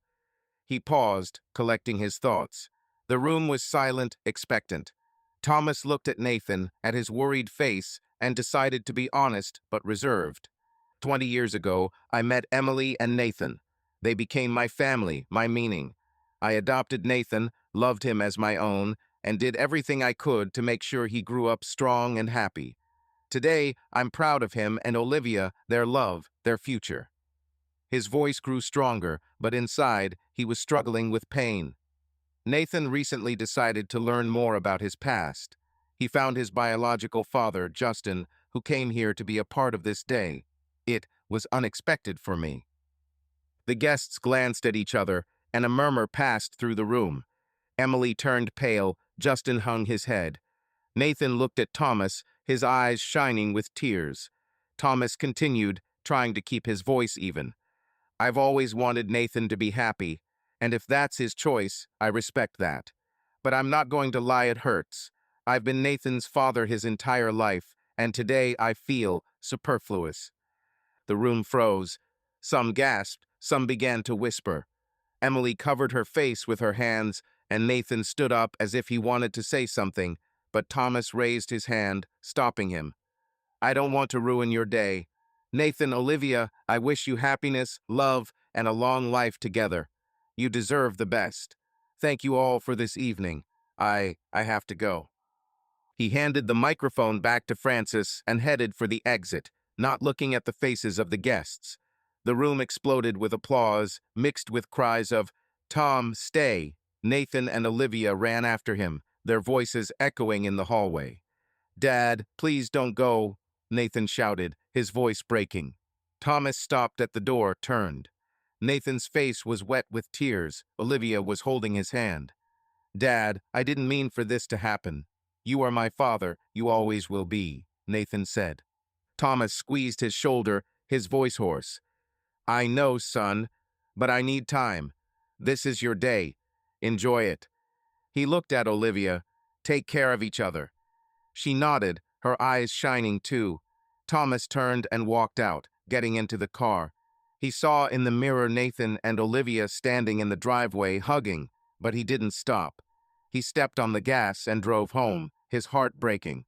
He paused, collecting his thoughts. The room was silent, expectant. Thomas looked at Nathan, at his worried face, and decided to be honest but reserved. 20 years ago, I met Emily and Nathan. They became my family, my meaning. I adopted Nathan, loved him as my own, and did everything I could to make sure he grew up strong and happy. Today, I'm proud of him and Olivia, their love, their future. His voice grew stronger, but inside, he was struggling with pain. Nathan recently decided to learn more about his past. He found his biological father, Justin, who came here to be a part of this day. It was unexpected for me. The guests glanced at each other, and a murmur passed through the room. Emily turned pale, Justin hung his head. Nathan looked at Thomas, his eyes shining with tears. Thomas continued, trying to keep his voice even. I've always wanted Nathan to be happy, and if that's his choice, I respect that. But I'm not going to lie, it hurts. I've been Nathan's father his entire life, and today I feel superfluous. The room froze. Some gasped, some began to whisper. Emily covered her face with her hands, and Nathan stood up as if he wanted to say something, but Thomas raised his hand, stopping him. I don't want to ruin your day. Nathan, Olivia, I wish you happiness, love, and a long life together. You deserve the best. Thank you all for this evening. I have to go. He handed the microphone back to Francis and headed for the exit, not looking at the faces of the guests. The room exploded with applause, mixed with cries of, Tom, stay. Nathan and Olivia ran after him, their voices echoing in the hallway. Dad, please don't go, Nathan shouted, his voice breaking. Thomas stopped at the door, turned. Nathan's face was wet with tears. Olivia was holding his hand. Dad, I didn't mean for this to happen. You are my father, you always will be, Nathan said. Thomas squeezed his shoulder, his voice hoarse. I know, son, but I need time. This is your day. Enjoy it. He looked at Olivia. Take care of each other. She nodded, her eyes shining too. Thomas turned and walked out, getting into the car. He saw in the mirror Nathan and Olivia standing in the driveway, hugging, but he didn't stop. He stepped on the gas and drove home, his heart breaking.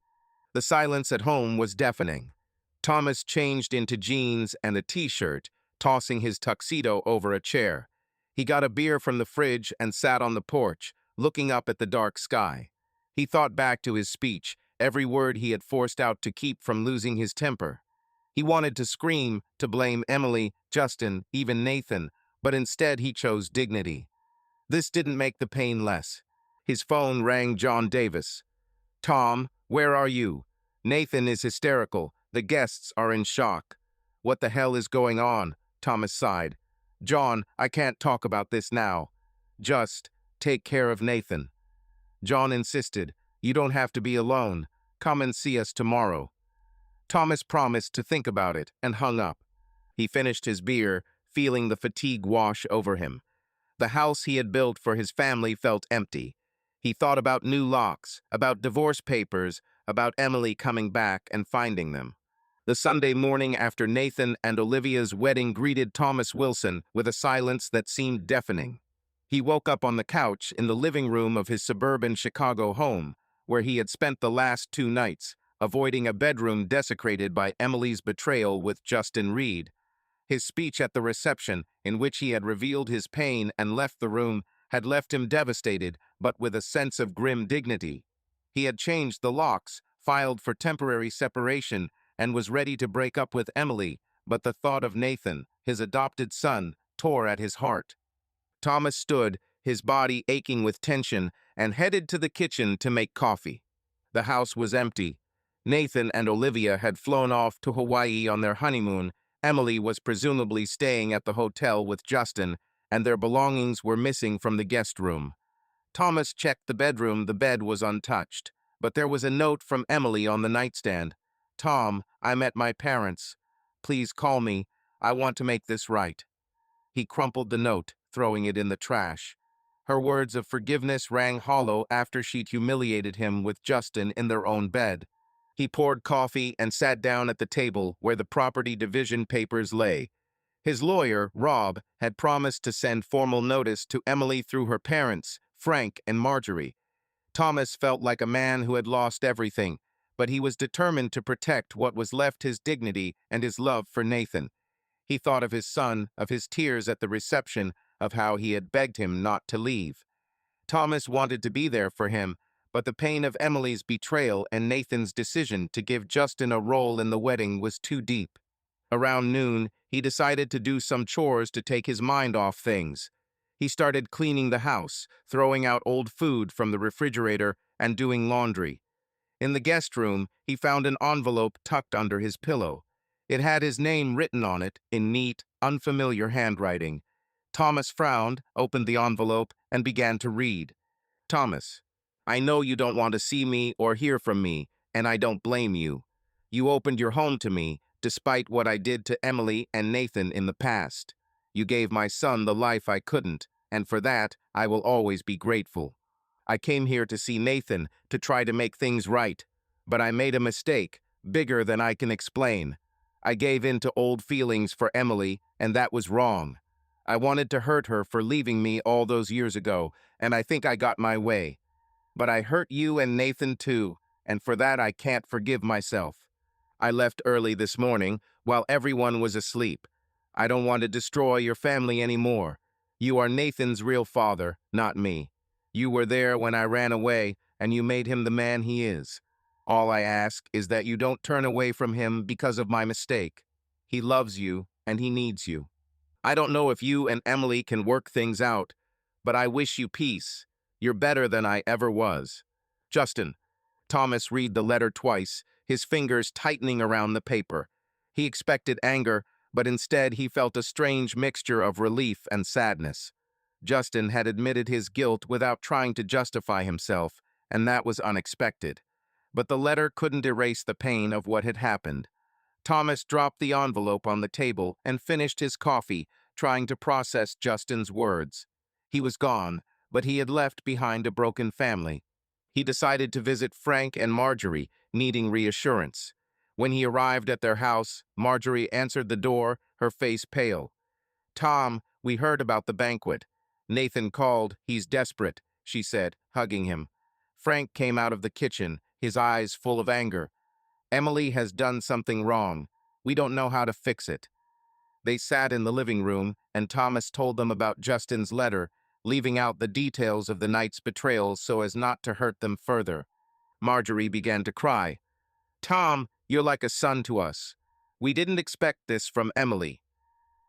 The silence at home was deafening. Thomas changed into jeans and a t-shirt, tossing his tuxedo over a chair. He got a beer from the fridge and sat on the porch, looking up at the dark sky. He thought back to his speech, every word he had forced out to keep from losing his temper. He wanted to scream, to blame Emily, Justin, even Nathan, but instead he chose dignity. This didn't make the pain less. His phone rang. John Davis. Tom, where are you? Nathan is hysterical. The guests are in shock. What the hell is going on? Thomas sighed. John, I can't talk about this now. Just take care of Nathan. John insisted. You don't have to be alone. Come and see us tomorrow. Thomas promised to think about it and hung up. He finished his beer, feeling the fatigue wash over him. The house he had built for his family felt empty. He thought about new locks, about divorce papers, about Emily coming back and finding them. The Sunday morning after Nathan and Olivia's wedding greeted Thomas Wilson with a silence that seemed deafening. He woke up on the couch in the living room of his suburban Chicago home, where he had spent the last 2 nights, avoiding a bedroom desecrated by Emily's betrayal with Justin Reed. His speech at the reception, in which he had revealed his pain and left the room, had left him devastated, but with a sense of grim dignity. He had changed the locks, filed for temporary separation, and was ready to break up with Emily, but the thought of Nathan, his adopted son, tore at his heart. Thomas stood, his body aching with tension, and headed to the kitchen to make coffee. The house was empty. Nathan and Olivia had flown off to Hawaii on their honeymoon. Emily was presumably staying at the hotel with Justin, and their belongings were missing from the guest room. Thomas checked the bedroom. The bed was untouched, but there was a note from Emily on the nightstand. Tom, I'm at my parents'. Please call me. I want to make this right. He crumpled the note, throwing it in the trash. Her words of forgiveness rang hollow after she'd humiliated him with Justin in their own bed. He poured coffee and sat down at the table where the property division papers lay. His lawyer, Rob, had promised to send formal notice to Emily through her parents, Frank and Marjorie. Thomas felt like a man who had lost everything, but he was determined to protect what was left his dignity and his love for Nathan. He thought of his son, of his tears at the reception, of how he had begged him not to leave. Thomas wanted to be there for him, but the pain of Emily's betrayal and Nathan's decision to give Justin a role in the wedding was too deep. Around noon, he decided to do some chores to take his mind off things. He started cleaning the house, throwing out old food from the refrigerator, and doing laundry. In the guest room, he found an envelope tucked under his pillow. It had his name written on it in neat, unfamiliar handwriting. Thomas frowned, opened the envelope, and began to read. Thomas, I know you don't want to see me or hear from me, and I don't blame you. You opened your home to me, despite what I did to Emily and Nathan in the past. You gave my son the life I couldn't, and for that, I will always be grateful. I came here to see Nathan to try to make things right, but I made a mistake, bigger than I can explain. I gave in to old feelings for Emily, and that was wrong. I wanted to hurt her for leaving me all those years ago, and I think I got my way. But I hurt you and Nathan too, and for that I can't forgive myself. I left early this morning while everyone was asleep. I don't want to destroy your family anymore. You are Nathan's real father, not me. You were there when I ran away, and you made him the man he is. All I ask is that you don't turn away from him because of my mistake. He loves you, and he needs you. I don't know if you and Emily can work things out, but I wish you peace. You're better than I ever was. Justin. Thomas read the letter twice, his fingers tightening around the paper. He expected anger, but instead he felt a strange mixture of relief and sadness. Justin had admitted his guilt without trying to justify himself, and that was unexpected. But the letter couldn't erase the pain of what had happened. Thomas dropped the envelope on the table and finished his coffee, trying to process Justin's words. He was gone, but he had left behind a broken family. He decided to visit Frank and Marjorie, needing reassurance. When he arrived at their house, Marjorie answered the door, her face pale. Tom, we heard about the banquet. Nathan called, he's desperate, she said, hugging him. Frank came out of the kitchen, his eyes full of anger. Emily has done something wrong. We don't know how to fix it. They sat in the living room, and Thomas told them about Justin's letter, leaving out the details of the night's betrayal so as not to hurt them further. Marjorie began to cry. Tom, you're like a son to us. We didn't expect this from Emily.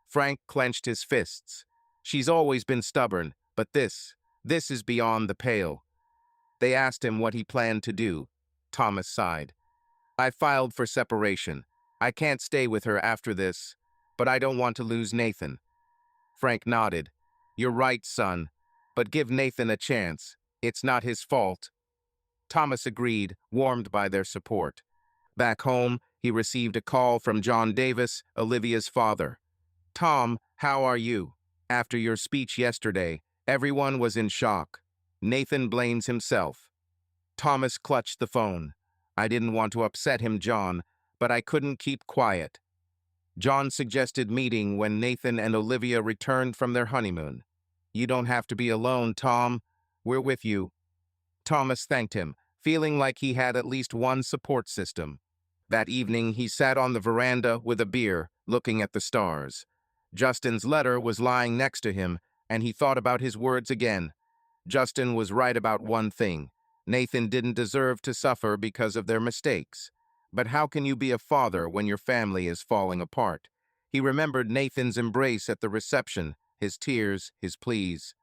Frank clenched his fists. She's always been stubborn, but this is beyond the pale. They asked him what he planned to do. Thomas sighed. I filed for separation. I can't stay with her after this, but I don't want to lose Nathan. Frank nodded. You're right, son, but give Nathan a chance. It's not his fault. Thomas agreed, warmed by their support. Back home, he received a call from John Davis, Olivia's father. Tom, how are you? After your speech yesterday, everyone was in shock. Nathan blames himself. Thomas clutched the phone. I didn't want to upset him, John, but I couldn't keep quiet. John suggested meeting when Nathan and Olivia returned from their honeymoon. You don't have to be alone, Tom. We're with you. Thomas thanked him, feeling like he had at least one support system. That evening, he sat on the veranda with a beer, looking at the stars. Justin's letter was lying next to him, and he thought about his words again. Justin was right about one thing. Nathan didn't deserve to suffer because of their mistakes. But how can you be a father when your family is falling apart? He remembered Nathan's embrace at the reception, his tears, his pleas.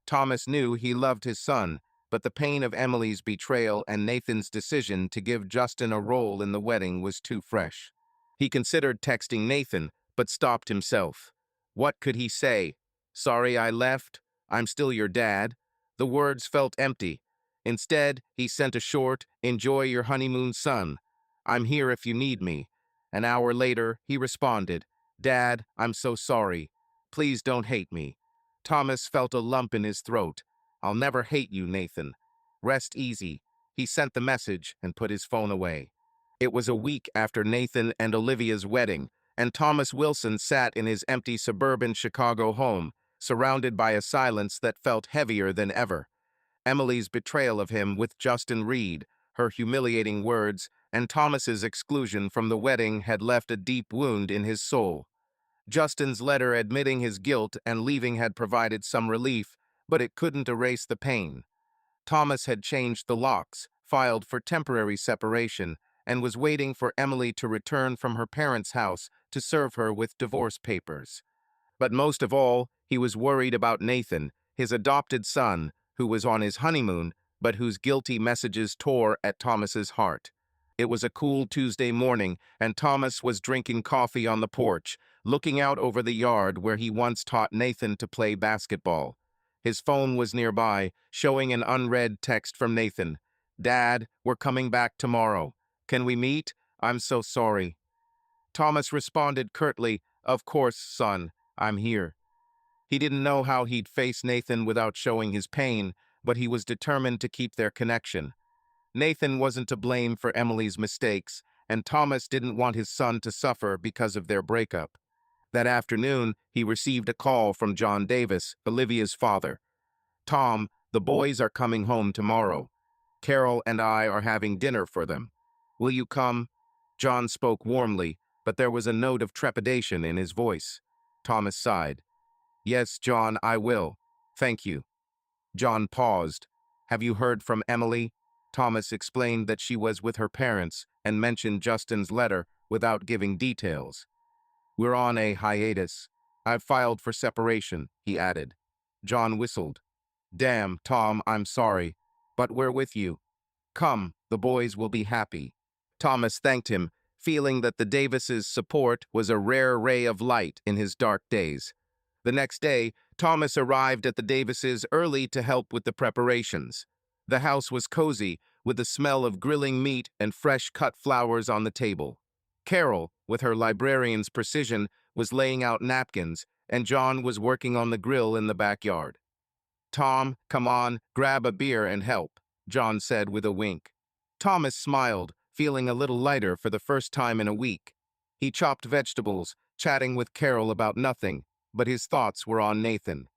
Thomas knew he loved his son, but the pain of Emily's betrayal and Nathan's decision to give Justin a role in the wedding was too fresh. He considered texting Nathan, but stopped himself. What could he say? Sorry I left. I'm still your dad. The words felt empty. Instead, he sent a short, enjoy your honeymoon, son. I'm here if you need me. An hour later, he responded, Dad, I'm so sorry. Please don't hate me. Thomas felt a lump in his throat. I'll never hate you, Nathan. Rest easy. He sent the message and put his phone away. It was a week after Nathan and Olivia's wedding, and Thomas Wilson sat in his empty suburban Chicago home, surrounded by a silence that felt heavier than ever. Emily's betrayal of him with Justin Reed, her humiliating words, and Thomas's exclusion from the wedding had left a deep wound in his soul. Justin's letter admitting his guilt and leaving had provided some relief, but it couldn't erase the pain. Thomas had changed the locks, filed for temporary separation, and was waiting for Emily to return from her parents' house to serve her with divorce papers. But most of all, he was worried about Nathan, his adopted son, who was on his honeymoon, but whose guilty messages tore at Thomas's heart. It was a cool Tuesday morning, and Thomas was drinking coffee on the porch, looking out over the yard where he once taught Nathan to play basketball. His phone was nearby, showing an unread text from Nathan. "Dad, we're coming back tomorrow. Can we meet? I'm so sorry." Thomas responded curtly, "Of course, son. I'm here." He didn't know how he'd face Nathan without showing his pain, but he was determined to keep their connection. Nathan wasn't to blame for Emily's mistakes, and Thomas didn't want his son to suffer because of their breakup. That afternoon, he received a call from John Davis, Olivia's father. "Tom, the boys are coming home tomorrow. Carol and I are having dinner for them. Will you come?" John spoke warmly, but there was a note of trepidation in his voice. Thomas sighed. "Yes, John, I will. Thank you." John paused. "Have you heard from Emily?" Thomas explained that she was with her parents and mentioned Justin's letter without giving details. "We're on a hiatus. I've filed for separation," he added. John whistled. "Damn, Tom, I'm sorry, but we're with you. Come, the boys will be happy." Thomas thanked him, feeling that the Davises' support was a rare ray of light in his dark days. The next day, Thomas arrived at the Davises early to help with the preparations. The house was cozy, with the smell of grilling meat and fresh-cut flowers on the table. Carol, with her librarian's precision, was laying out napkins, and John was working on the grill in the backyard. "Tom, come on, grab a beer and help," John said with a wink. Thomas smiled, feeling a little lighter for the first time in a week. He chopped vegetables, chatting with Carol about nothing, but his thoughts were on Nathan.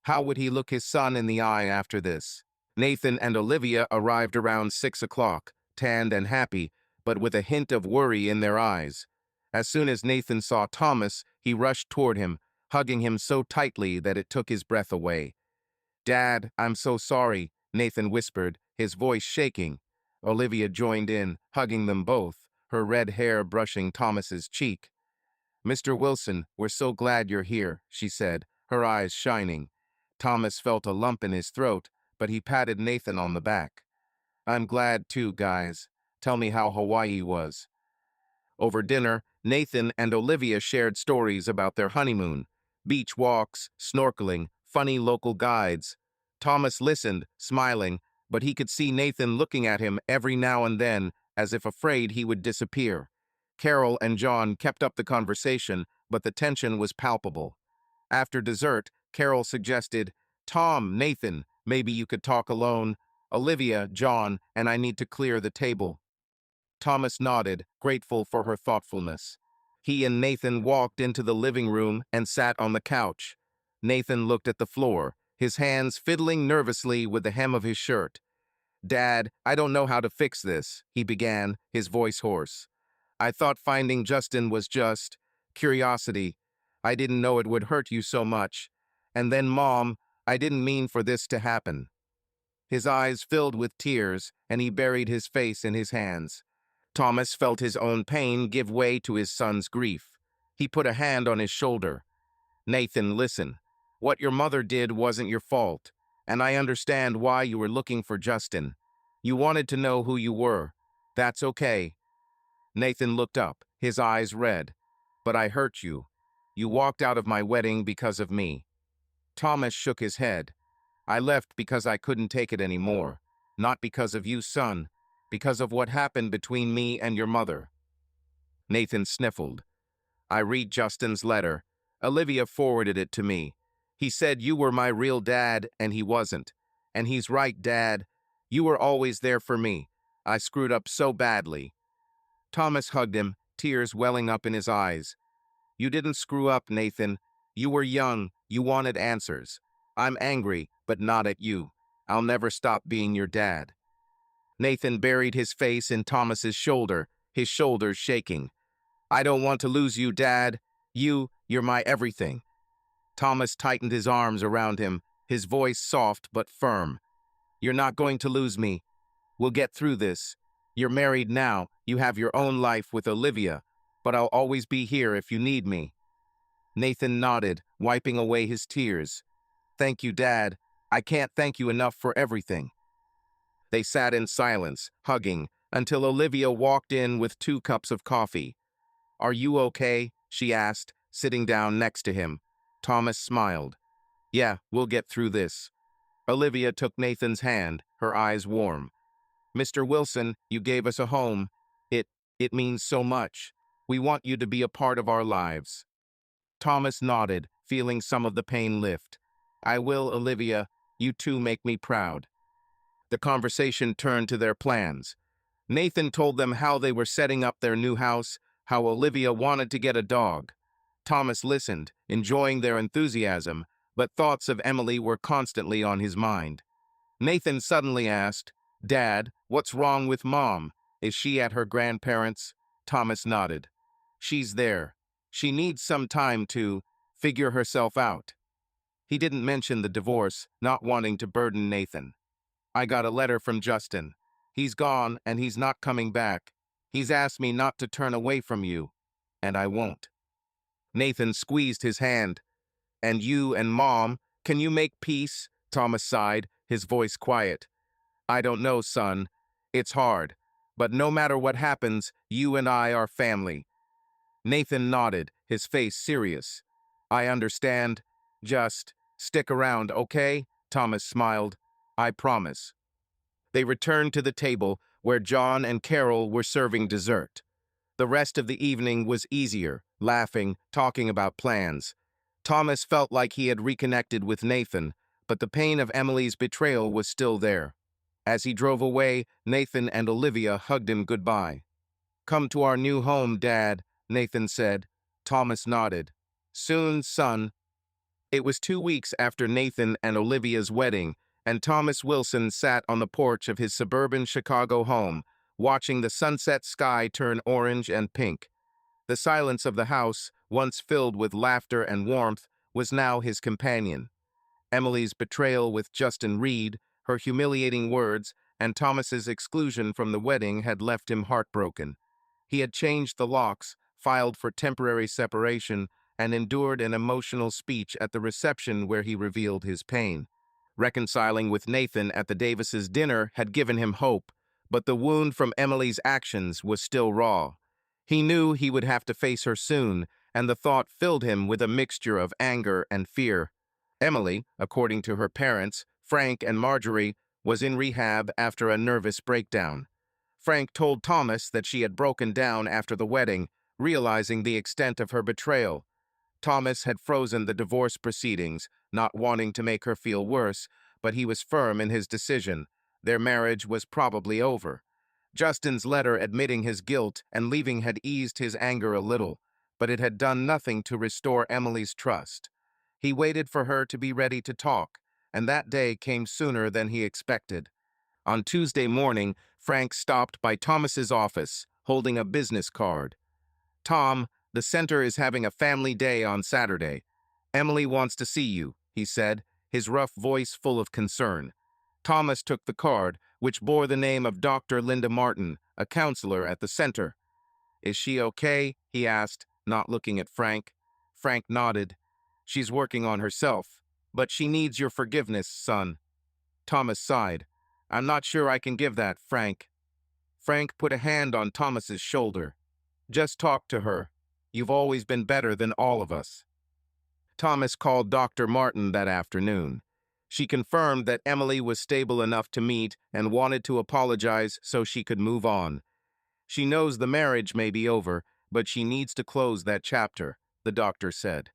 How would he look his son in the eye after this? Nathan and Olivia arrived around 6 o'clock, tanned and happy, but with a hint of worry in their eyes. As soon as Nathan saw Thomas, he rushed toward him, hugging him so tightly that it took his breath away. "Dad, I'm so sorry," Nathan whispered, his voice shaking. Olivia joined in, hugging them both, her red hair brushing Thomas's cheek. "Mr. Wilson, we're so glad you're here," she said, her eyes shining. Thomas felt a lump in his throat, but he patted Nathan on the back. "I'm glad too, guys. Tell me how Hawaii was." Over dinner, Nathan and Olivia shared stories about their honeymoon. Beach walks, snorkeling, funny local guides. Thomas listened, smiling, but he could see Nathan looking at him every now and then, as if afraid he would disappear. Carol and John kept up the conversation, but the tension was palpable. After dessert, Carol suggested, "Tom, Nathan, maybe you could talk alone. Olivia, John, and I need to clear the table." Thomas nodded, grateful for her thoughtfulness. He and Nathan walked into the living room and sat on the couch. Nathan looked at the floor, his hands fiddling nervously with the hem of his shirt. "Dad, I don't know how to fix this," he began, his voice hoarse. "I thought finding Justin was just curiosity. I didn't know it would hurt you so much. And then, Mom, I didn't mean for this to happen." His eyes filled with tears, and he buried his face in his hands. Thomas felt his own pain give way to his son's grief. He put a hand on his shoulder. "Nathan, listen. What your mother did wasn't your fault, and I understand why you were looking for Justin. You wanted to know who you were. That's okay." Nathan looked up, his eyes red. "But I hurt you. You walked out of my wedding because of me." Thomas shook his head. "I left because I couldn't take it anymore. Not because of you, son. Because of what happened between me and your mother." Nathan sniffled. "I read Justin's letter. Olivia forwarded it to me. He said you were my real dad, and he wasn't. And he's right, Dad. You were always there for me. I screwed up so badly." Thomas hugged him, tears welling up in his eyes. You didn't screw up, Nathan. You were young. You wanted answers. I'm angry, but not at you. I'll never stop being your dad. Nathan buried his face in Thomas's shoulder, his shoulders shaking. I don't want to lose you, Dad. You're my everything. Thomas tightened his arms around him, his voice soft but firm. You're not going to lose me. We'll get through this. You're married now. You have your own life with Olivia, but I'll always be here if you need me. Nathan nodded, wiping away his tears. Thank you, Dad. I can't thank you enough for everything. They sat in silence, hugging, until Olivia walked in with 2 cups of coffee. Are you okay? She asked, sitting down next to him. Thomas smiled. Yeah, we'll get through this. Olivia took Nathan's hand, her eyes warm. Mr. Wilson, you gave us a home. It means so much. We want you to be a part of our lives. Thomas nodded, feeling some of the pain lift. I will, Olivia. You two make me proud. The conversation turned to their plans. Nathan told them how they were setting up their new house, how Olivia wanted to get a dog. Thomas listened, enjoying their enthusiasm, but thoughts of Emily were constantly on his mind. Nathan suddenly asked, Dad, what's wrong with Mom? Is she at her grandparents'? Thomas nodded. She's there. She needs some time to figure herself out. He didn't mention the divorce, not wanting to burden Nathan. I got a letter from Justin. He's gone and he's not coming back. He's asked me not to turn away from you, and I won't. Nathan squeezed his hand. And you and Mom, can you make peace? Thomas sighed, his voice quiet. I don't know, son. It's hard. But no matter what happens, you and I are family. Nathan nodded, his face serious. I understand. Just stick around, okay? Thomas smiled. I promise. They returned to the table, where John and Carol were serving dessert. The rest of the evening was easier, laughing, talking about plans. Thomas felt like he had reconnected with Nathan, but the pain of Emily's betrayal was still there. As he drove away, Nathan and Olivia hugged him goodbye. Come to our new home, Dad, Nathan said. Thomas nodded. Soon, son. It was 2 weeks after Nathan and Olivia's wedding, and Thomas Wilson sat on the porch of his suburban Chicago home, watching the sunset sky turn orange and pink. The silence of the house, once filled with laughter and warmth, was now his companion. Emily's betrayal with Justin Reed, her humiliating words, and Thomas's exclusion from the wedding had left him heartbroken. He had changed the locks, filed for temporary separation, and endured an emotional speech at the reception where he revealed his pain. Reconciling with Nathan at the Davises' dinner had given him hope, but the wound from Emily's actions was still raw. He knew he would have to face her soon, and the thought filled him with a mixture of anger and fear. Emily, according to her parents, Frank and Marjorie, was in rehab after a nervous breakdown. Frank told Thomas that she had broken down after the wedding, realizing the extent of her betrayal. Thomas had frozen the divorce proceedings, not wanting to make her feel worse, but he was firm in his decision. Their marriage was probably over. Justin's letter admitting his guilt and leaving had eased his anger a little, but it had done nothing to restore Emily's trust. He waited for her to be ready to talk, and that day came sooner than he expected. On Tuesday morning, Frank stopped by Thomas's office, holding a business card. Tom, the center is having a family day on Saturday. Emily wants to see you, he said, his rough voice full of concern. Thomas took the card, which bore the name of Dr. Linda Martin, a counselor at the center. Is she okay? He asked, not looking at Frank. Frank nodded. She's working on herself, but she needs your forgiveness, son. Thomas sighed. I'm not sure I can give that, Frank. Frank put a hand on Thomas's shoulder. Just talk to her. You've always been better than all of us. Thomas called Dr. Martin that afternoon. She confirmed that Emily was stable enough to meet and wanted to apologize so she could move on. She knows the marriage may be over, but she needs to close that chapter, the doctor said.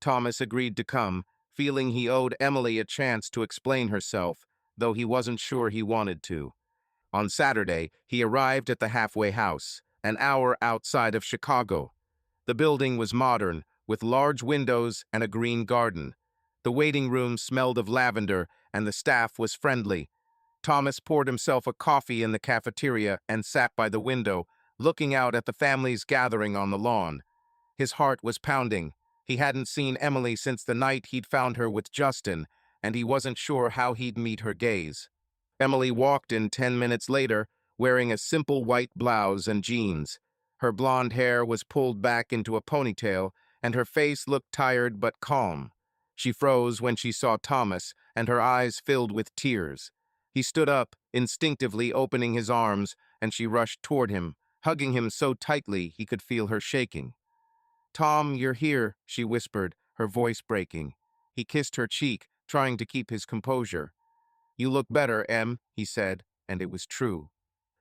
Thomas agreed to come, feeling he owed Emily a chance to explain herself, though he wasn't sure he wanted to. On Saturday, he arrived at the halfway house, an hour outside of Chicago. The building was modern, with large windows and a green garden. The waiting room smelled of lavender, and the staff was friendly. Thomas poured himself a coffee in the cafeteria and sat by the window, looking out at the families gathering on the lawn. His heart was pounding. He hadn't seen Emily since the night he'd found her with Justin, and he wasn't sure how he'd meet her gaze. Emily walked in 10 minutes later, wearing a simple white blouse and jeans. Her blonde hair was pulled back into a ponytail, and her face looked tired but calm. She froze when she saw Thomas, and her eyes filled with tears. He stood up, instinctively opening his arms, and she rushed toward him, hugging him so tightly he could feel her shaking. "Tom, you're here," she whispered, her voice breaking. He kissed her cheek, trying to keep his composure. "You look better, Em," he said, and it was true.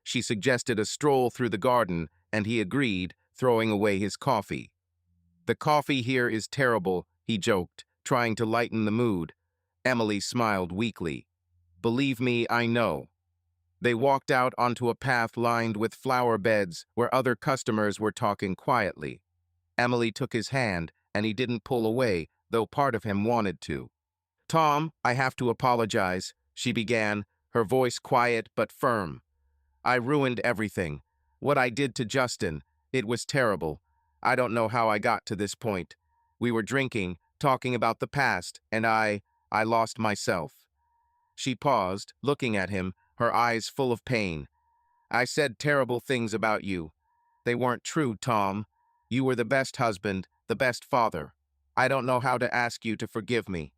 She suggested a stroll through the garden, and he agreed, throwing away his coffee. "The coffee here is terrible," he joked, trying to lighten the mood. Emily smiled weakly. "Believe me, I know." They walked out onto a path lined with flower beds where other customers were talking quietly. Emily took his hand, and he didn't pull away, though part of him wanted to. "Tom, I have to apologize," she began, her voice quiet but firm. "I ruined everything. What I did to Justin, it was terrible. I don't know how I got to this point. We were drinking, talking about the past, and I lost myself." She paused, looking at him, her eyes full of pain. "I said terrible things about you. They weren't true, Tom. You were the best husband, the best father. I don't know how to ask you to forgive me."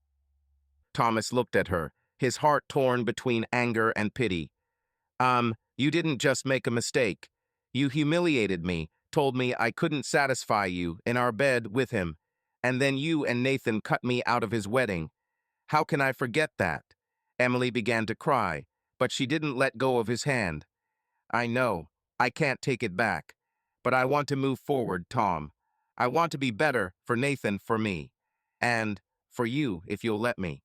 Thomas looked at her, his heart torn between anger and pity. You didn't just make a mistake. You humiliated me, told me I couldn't satisfy you in our bed with him, and then you and Nathan cut me out of his wedding. How can I forget that?" Emily began to cry, but she didn't let go of his hand. "I know. I can't take it back. But I want to move forward, Tom. I want to be better for Nathan, for me. And for you, if you'll let me."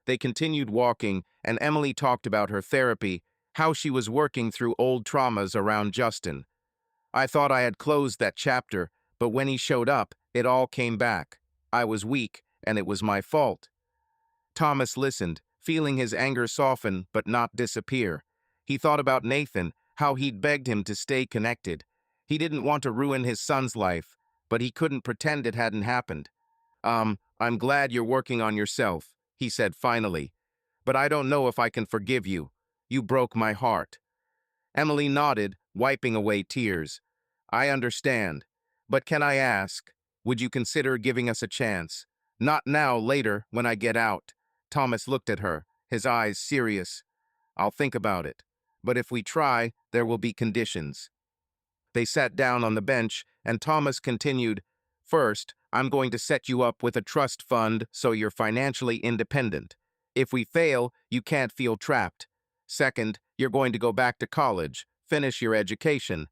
They continued walking, and Emily talked about her therapy, how she was working through old traumas around Justin. "I thought I had closed that chapter, but when he showed up, it all came back. I was weak, and it was my fault." Thomas listened, feeling his anger soften but not disappear. He thought about Nathan, how he'd begged him to stay connected. He didn't want to ruin his son's life, but he couldn't pretend it hadn't happened. I'm glad you're working on yourself," he said finally. "But I don't know if I can forgive you. You broke my heart." Emily nodded, wiping away tears. "I understand. But can I ask, would you consider giving us a chance? Not now, later, when I get out." Thomas looked at her, his eyes serious. "I'll think about it. But if we try, there will be conditions." They sat down on the bench, and Thomas continued, "First, I'm going to set you up with a trust fund so you're financially independent. If we fail, you can't feel trapped. Second, you're going to go back to college, finish your education.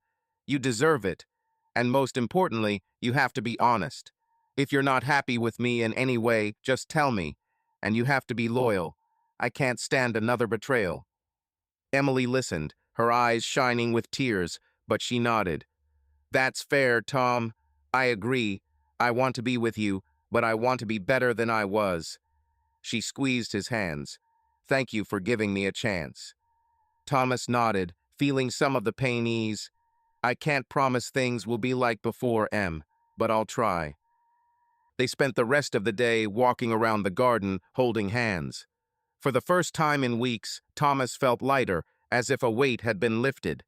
You deserve it. And most importantly, you have to be honest. If you're not happy with me in any way, just tell me. And you have to be loyal. I can't stand another betrayal." Emily listened, her eyes shining with tears, but she nodded. "That's fair, Tom. I agree. I want to be with you, but I want to be better than I was." She squeezed his hands. "Thank you for giving me a chance." Thomas nodded, feeling some of the pain ease. "I can't promise things will be like before, Em, but I'll try." They spent the rest of the day walking around the garden, holding hands. For the first time in weeks, Thomas felt lighter, as if a weight had been lifted.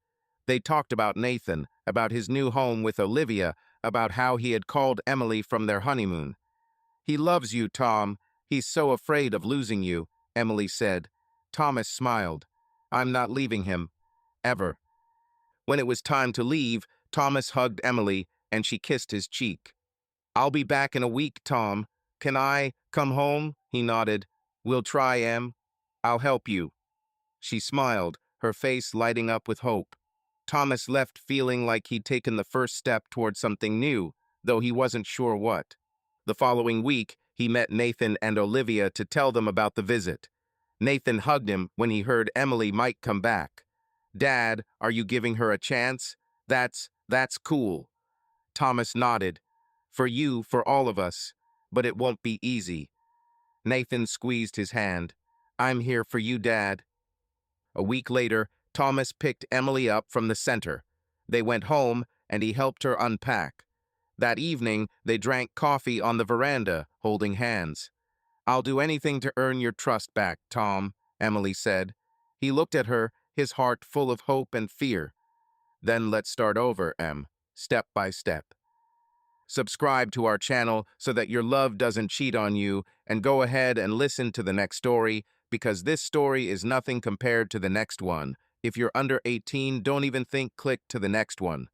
They talked about Nathan, about his new home with Olivia, about how he had called Emily from their honeymoon. "He loves you, Tom. He's so afraid of losing you," Emily said. Thomas smiled. "I'm not leaving him. Ever." When it was time to leave, Thomas hugged Emily, and she kissed his cheek. "I'll be back in a week, Tom. Can I come home?" He nodded. "We'll try, Em. I'll help you." She smiled, her face lighting up with hope. Thomas left feeling like he'd taken the first step toward something new, though he wasn't sure what. The following week, he met Nathan and Olivia to tell them about the visit. Nathan hugged him when he heard Emily might come back. "Dad, are you giving her a chance? That's cool." Thomas nodded. For you, for all of us. But it won't be easy. Nathan squeezed his hand. I'm here for you, Dad. A week later, Thomas picked Emily up from the center. They went home, and he helped her unpack. That evening, they drank coffee on the veranda, holding hands. I'll do anything to earn your trust back, Tom, Emily said. He looked at her, his heart full of hope and fear. Then let's start over, Em, step by step. Subscribe to our channel so that your love doesn't cheat on you, and go ahead and listen to the next story, because this story is nothing compared to the next one. If you're under 18, don't even think click to the next one.